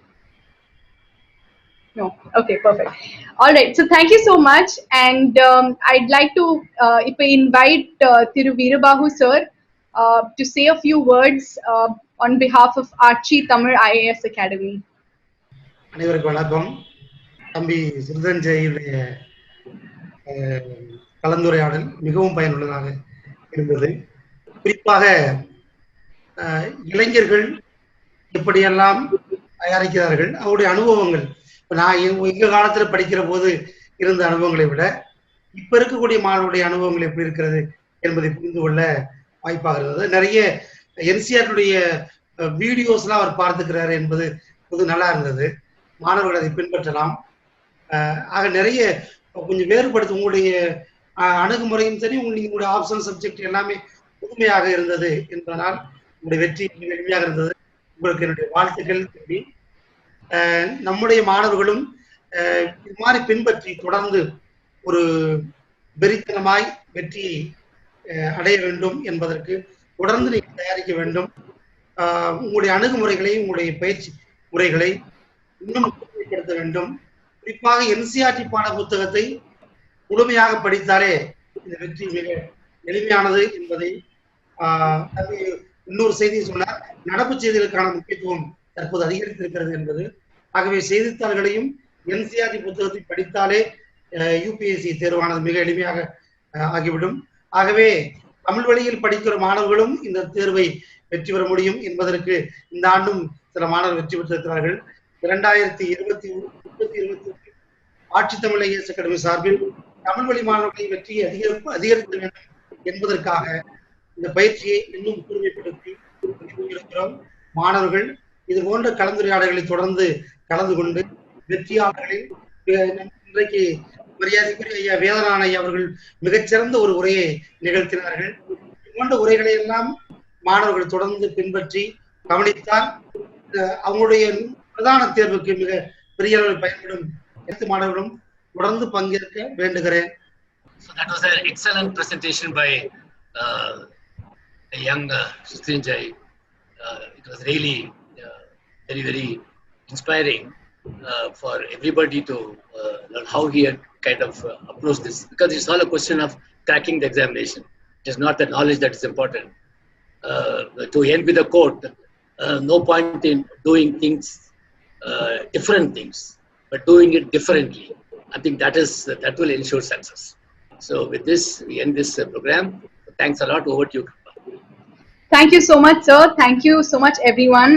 No. Okay, perfect. All right. So thank you so much. And I'd like to invite Thiru Veerabahu sir to say a few words on behalf of Archie Tamil IAS Academy. அனைவருக்கும் வணக்கம். தம்பி சிறுதஞ்சையுடைய கலந்துரையாடல் மிகவும் பயனுள்ளதாக இருந்தது. குறிப்பாக இளைஞர்கள் எப்படியெல்லாம் தயாரிக்கிறார்கள், அவருடைய அனுபவங்கள். நான் எங்க காலத்துல படிக்கிற போது இருந்த அனுபவங்களை விட இப்ப இருக்கக்கூடிய மாணவருடைய அனுபவங்கள் எப்படி இருக்கிறது என்பதை புரிந்து கொள்ள வாய்ப்பாக இருந்தது. நிறைய என்சிஆருடைய வீடியோஸ் எல்லாம் அவர் பார்த்துக்கிறாரு என்பது பொது நல்லா இருந்தது. மாணவர்கள் அதை பின்பற்றலாம். ஆக நிறைய கொஞ்சம் வேறுபடுத்த உங்களுடைய அணுகுமுறையும் சரி, உங்களுடைய ஆப்ஷனல் சப்ஜெக்ட் எல்லாமே புதுமையாக இருந்தது என்பதனால் உங்களுடைய வெற்றி எளிமையாக இருந்தது. உங்களுக்கு என்னுடைய வாழ்த்துக்கள் தம்பி. நம்முடைய மாணவர்களும் இது மாதிரி பின்பற்றி தொடர்ந்து ஒரு வெறித்தனமாய் வெற்றியை அடைய வேண்டும் என்பதற்கு தொடர்ந்து நீங்கள் தயாரிக்க வேண்டும். உங்களுடைய அணுகுமுறைகளை, உங்களுடைய பயிற்சி முறைகளை இன்னும் முழுமைப்படுத்த வேண்டும். குறிப்பாக என்சிஆர்டி பாட புத்தகத்தை முழுமையாக படித்தாலே இந்த வெற்றி மிக எளிமையானது என்பதை இன்னொரு செய்தியை சொன்னார். நடப்பு செய்திகளுக்கான முக்கியத்துவம் தற்போது அதிகரித்திருக்கிறது என்பது. ஆகவே செய்தித்தாள்களையும் என்சிஆர்டி புத்தகத்தை படித்தாலே யூபிஎஸ்சி தேர்வானது மிக எளிமையாக ஆகிவிடும். ஆகவே தமிழ் வழியில் படிக்கிற மாணவர்களும் இந்த தேர்வை வெற்றி பெற முடியும் என்பதற்கு இந்த ஆண்டும் சில மாணவர்கள் வெற்றி பெற்றிருக்கிறார்கள். 2020 ஆட்சி தமிழ் ஐஏஎஸ் அகாடமி சார்பில் தமிழ் வழி மாணவர்களின் வெற்றியை அதிகரிக்க வேண்டும் என்பதற்காக இந்த பயிற்சியை இன்னும் கூர்மைப்படுத்தி இருக்கிறோம். மாணவர்கள் இது போன்ற கலந்துரையாடல்களை தொடர்ந்து கலந்து கொண்டு வெற்றியாளர்களில் இன்றைக்கு மரியாதைக்குரிய ஐயா வேதநாதன் ஐயா அவர்கள் மிகச்சிறந்த ஒரு உரையை நிகழ்த்தினார்கள். இது போன்ற உரைகளை எல்லாம் மாணவர்கள் தொடர்ந்து பின்பற்றி கவனித்தால் அவங்களுடைய பிரதான தேர்வுக்கு மிக பெரிய அளவில் பயன்படும். அனைத்து மாணவர்களும் தொடர்ந்து பங்கேற்க வேண்டுகிறேன். So that was an excellent presentation by a young Srinjay. It was really very, very inspiring for everybody to learn how he had kind of approached this, because it's all a question of cracking the examination. It is not the knowledge that is important. To end with a quote, no point in doing things, different things, but doing it differently. I think that will ensure success. So with this, we end this program. Thanks a lot. Over to you. Thank you so much, sir. Thank you so much, everyone.